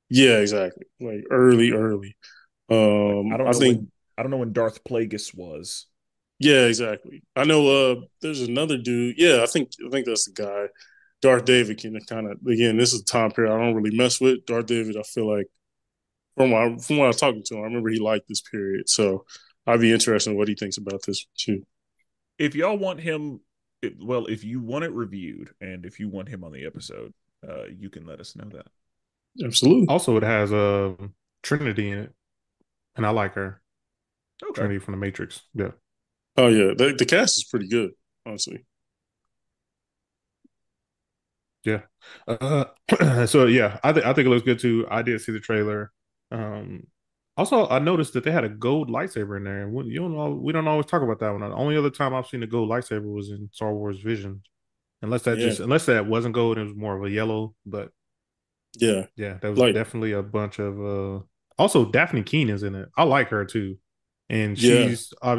yeah, exactly. Like early. Like I think I don't know when Darth Plagueis was. yeah, exactly. I know there's another dude. Yeah, I think that's the guy. Darth David can kind of again, this is a time period I don't really mess with. Darth David, I feel like from what I was talking to him, I remember he liked this period. So I'd be interested in what he thinks about this too. If y'all want him, well, if you want it reviewed and if you want him on the episode, you can let us know that. Absolutely. Also, it has Trinity in it, and I like her. Okay. Trinity from the Matrix. Yeah. Oh yeah, the cast is pretty good, honestly. Yeah. Uh, so yeah, I think it looks good too. I did see the trailer. Um, Also, I noticed that they had a gold lightsaber in there, and we don't always talk about that one. The only other time I've seen a gold lightsaber was in Star Wars Visions, Yeah, unless that wasn't gold, it was more of a yellow. But yeah, yeah, there was like definitely a bunch of. Also, Daphne Keenan's in it. I like her too, and yeah,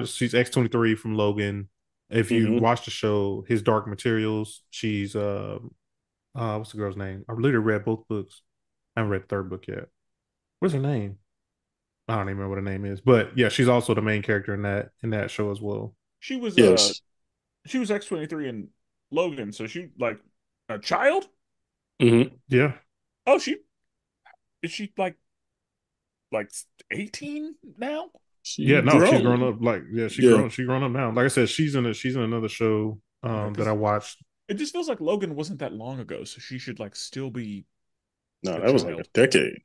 she's X-23 from Logan. If you hmm watch the show, his Dark Materials, she's what's the girl's name? I literally read both books. I haven't read the third book yet. What's her name? I don't even remember what her name is. But yeah, she's also the main character in that show as well. She was yes, she was X-23 in Logan, so she like a child? hmm Yeah. Oh, she is she like 18 now? Yeah, she no, she's grown grown. up. Like, yeah, Yeah, she grown up now. Like I said, she's in another show Okay, that I because watched. it just feels like Logan wasn't that long ago, so she should like still be no, a that was like a child. decade.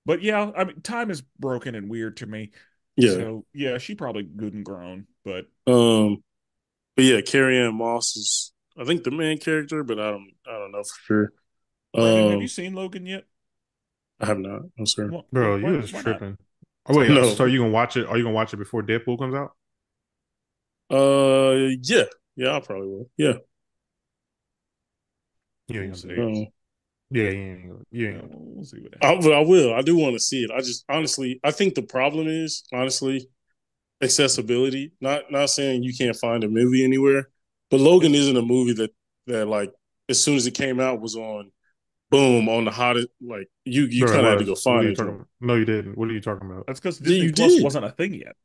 But yeah, I mean, time is broken and weird to me. Yeah, So yeah, she probably good and grown. But um, but yeah, Carrie Ann Moss is I think the main character, but I don't know for sure. Brandon, have you Um, seen Logan yet? I have not. I'm sorry. Well, Bro, you was why not? tripping. Oh wait, so are No. you gonna watch it? Are you gonna watch it before Deadpool comes out? Yeah, yeah, I probably will. Yeah. You ain't We'll gonna do see. it. Um, Yeah, you ain't Yeah, gonna do we'll see what but happens. I will. I do want to see it. I just honestly, I think the problem is honestly accessibility. Not saying you can't find a movie anywhere, but Logan It's isn't a movie that like as soon as it came out was on boom on the hottest. Like you Bro, it kind of had to go was. What are find you that talking joint. about? No, you didn't. What are you talking about? that's because Yeah, Disney you Plus did. wasn't a thing yet.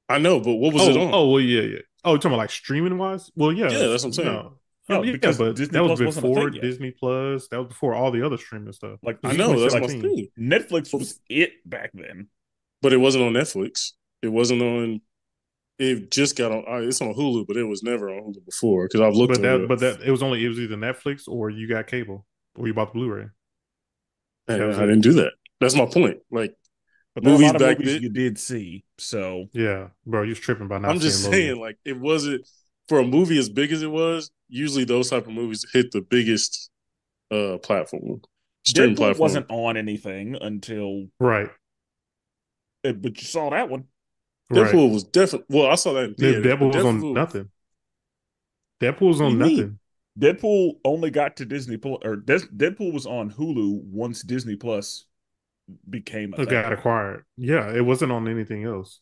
I know, but what was it Oh, on? oh, well, yeah, yeah. Oh, you're talking about like streaming wise? Well, yeah, Yeah, that's what I'm saying. no, yeah, No, yeah, because but Disney that was Plus wasn't a before thing yet. Disney Plus. That was before all the other streaming stuff. Like It I was know that's my 2017. thing, Netflix but was it back then. but it wasn't on Netflix. It wasn't on. It just got on. It's on Hulu, but it was never on Hulu before because I've looked at it. But that it was either Netflix or you got cable or you bought the Blu-ray. That And was I it. didn't do that. That's my point. Like But there are a movies lot of back movies then. you did see. So Yeah, bro, you was tripping by not I'm seeing just Logan. saying, like it wasn't for a movie as big as it was. Usually, those type of movies hit the biggest platform, streaming Deadpool platform. wasn't on anything until Right, but you saw that one. right. Deadpool was definitely well. I saw that in theaters, but Deadpool was on Deadpool. nothing. Deadpool was What do you on mean? nothing. Deadpool only got to Disney Plus or Deadpool was on Hulu once Disney Plus became a It got thing. acquired. Yeah, it wasn't on anything else.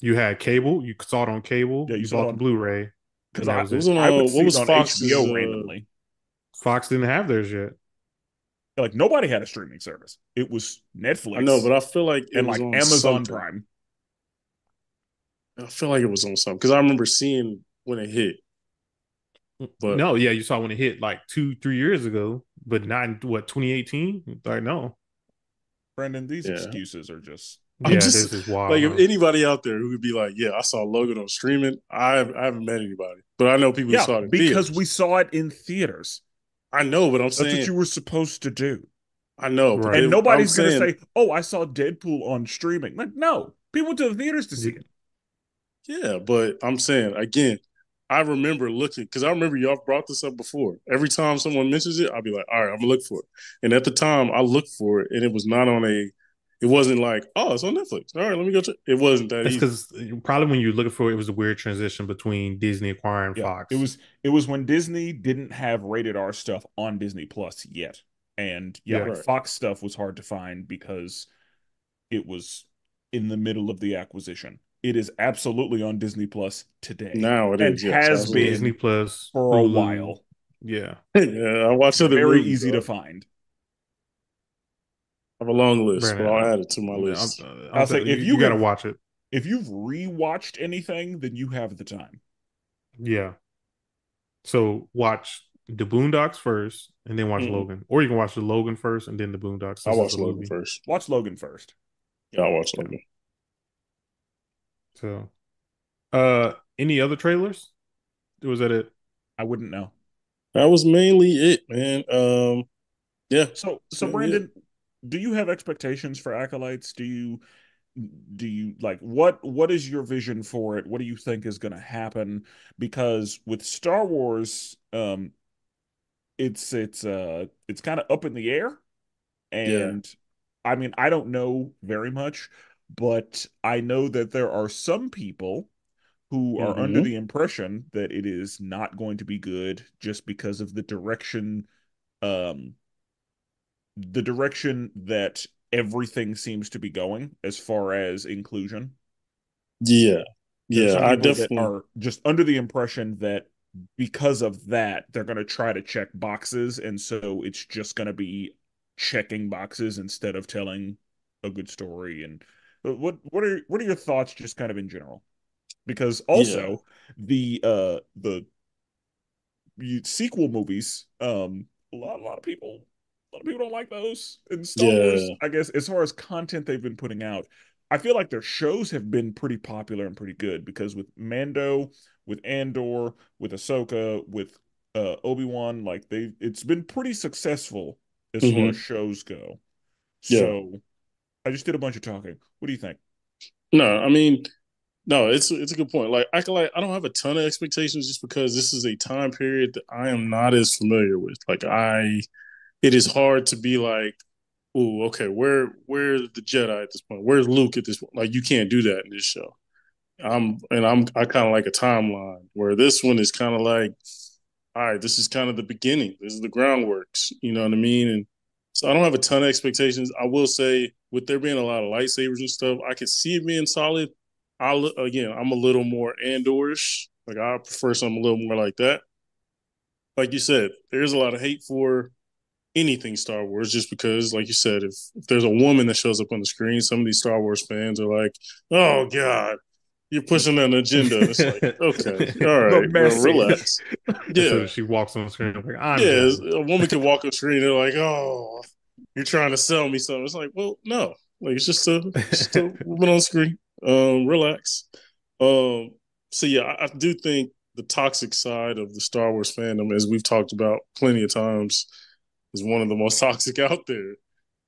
You had cable. You saw it on cable. Yeah, you You saw it bought the on Blu-ray, because and that was It was it. on. I would What see it was on Fox's? HBO randomly. Fox didn't have theirs yet. Like nobody had a streaming service. It was I know, Netflix but I feel like it and was like on Amazon something. Prime. I feel like it was on something because I remember seeing when it hit. But No, yeah, you saw when it hit like 2, 3 years ago, but not in what 2018. Like no, Brandon, these yeah, excuses are just I'm yeah, just this is wild, like if huh? anybody out there who would be like, yeah, I saw Logan on streaming. I haven't met anybody, but I know people who yeah, saw it in because theaters. we saw it in theaters. I know, but I'm That's what saying you were supposed to do. I know, but Right. And I'm nobody's gonna saying say, "Oh, I saw Deadpool on streaming." Like, no, people went to the theaters to see You- it. yeah, but I'm saying again. I remember looking because I remember y'all brought this up before. Every time someone mentions it, I'll be like, "All right, I'm gonna look for it." And at the time, I looked for it, and it was not on a. It wasn't like, "Oh, it's on Netflix." All right, let me go check. It wasn't that It's easy. because probably when you're looking for it, it was a weird transition between Disney acquiring Yeah, Fox. it was when Disney didn't have rated R stuff on Disney Plus yet. And yeah, Yeah, like Right Fox stuff was hard to find because it was in the middle of the acquisition. It is absolutely on Disney Plus today now, it and is. Yes, has absolutely. Disney been Plus, for a Hulu. while. Yeah, Yeah, I watch other Very movies. easy to Though. find. I have a long list, but Brandon, I'll add it to my I'm, list. I'll say you got to watch it. if you've rewatched anything, then you have the time. Yeah. So watch the Boondocks first, and then watch Mm-mm. Logan, or you can watch the Logan first and then the Boondocks I'll since it's a watch Logan movie. first. Watch Logan first. Yeah, I'll watch Yeah. Logan. So, any other trailers? Was that it? I wouldn't know. That was mainly it, man. Yeah, that's So mainly it. Brandon, do you have expectations for Acolytes? Do you like what is your vision for it? What do you think is going to happen? Because with Star Wars, it's kind of up in the air. Yeah. And I mean, I don't know very much, but I know that there are some people who are under Hmm. the impression that it is not going to be good just because of um the direction that everything seems to be going as far as inclusion. Yeah. There are Yeah. some I people that definitely. are just under the impression that because of that, they're going to try to check boxes. And so it's just going to be checking boxes instead of telling a good story. And what are your thoughts just kind of in general? Because Yeah. also the sequel movies, a lot of people don't like those. And Star Wars, Yeah. I guess, as far as content they've been putting out, I feel like their shows have been pretty popular and pretty good because with Mando, with Andor, with Ahsoka, with Obi-Wan, like it's been pretty successful as far as Hmm. shows go. Yeah. So I just did a bunch of talking. What do you think? No, I mean, no, it's a good point. I don't have a ton of expectations just because this is a time period that I am not as familiar with. It is hard to be like, oh, okay, where's the Jedi at this point? Where's Luke at this point? Like, you can't do that in this show. I kind of like a timeline where this one is kind of like, all right, this is kind of the beginning. This is the groundworks. You know what I mean? And so I don't have a ton of expectations. I will say, with there being a lot of lightsabers and stuff, I could see it being solid. Again, I'm a little more Andorish. Like, I prefer something a little more like that. Like you said, there's a lot of hate for anything Star Wars just because, like you said, if there's a woman that shows up on the screen, some of these Star Wars fans are like, "Oh God, you're pushing an agenda." And it's like, okay, all The right, well, message. relax. As soon Yeah, as she walks on the screen, I'm like, I'm yeah. jealous. A woman can walk on the screen. They're like, "Oh, you're trying to sell me something." It's like, well, no, like it's just a woman on screen. Relax. Um, so yeah, I do think the toxic side of the Star Wars fandom, as we've talked about plenty of times, is one of the most toxic out there.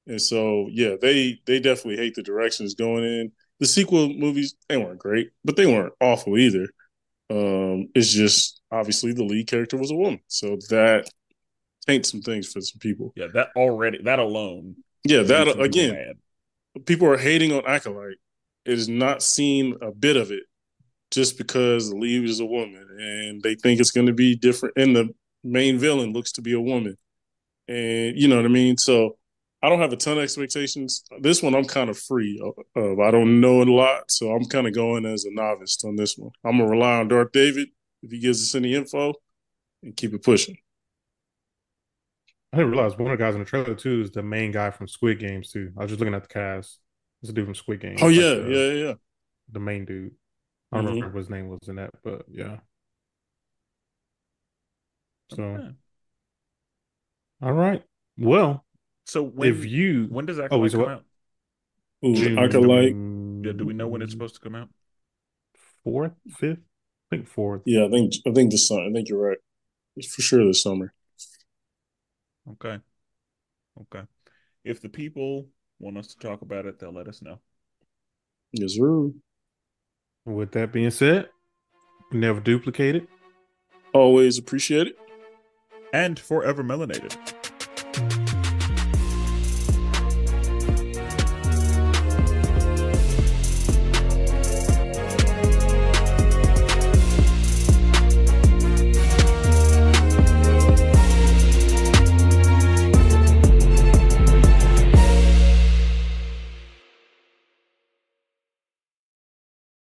And so, yeah, they definitely hate the direction it's going in. The sequel movies, they weren't great, but they weren't awful either. It's just obviously the lead character was a woman, so that taints some things for some people. Yeah, that alone Yeah, made that some people again, mad. people are hating on Acolyte. It is not seen a bit of it just because the lead is a woman, and they think it's going to be different. And the main villain looks to be a woman, and you know what I mean. So I don't have a ton of expectations. This one I'm kind of free of. I don't know a lot, so I'm kind of going as a novice on this one. I'm gonna rely on Darth David if he gives us any info and keep it pushing. I didn't realize one of the guys in the trailer too is the main guy from Squid Games too. I was just looking at the cast. It's a dude from Squid Oh Games, like yeah, yeah, yeah. the main dude. I don't Mm-hmm. remember what his name was in that, but yeah. So, Okay. all right. Well, So if you, when does oh, Acolyte is come what? out? Ooh, Acolyte. Yeah, do we know when it's June supposed to come out? 4th, 5th? I think 4th. Yeah, I think this summer. I think you're right. It's for sure this summer. Okay. Okay. If the people want us to talk about it, they'll let us know. Yes, sir. With that being said, never duplicate it. Always appreciate it. And forever melanated.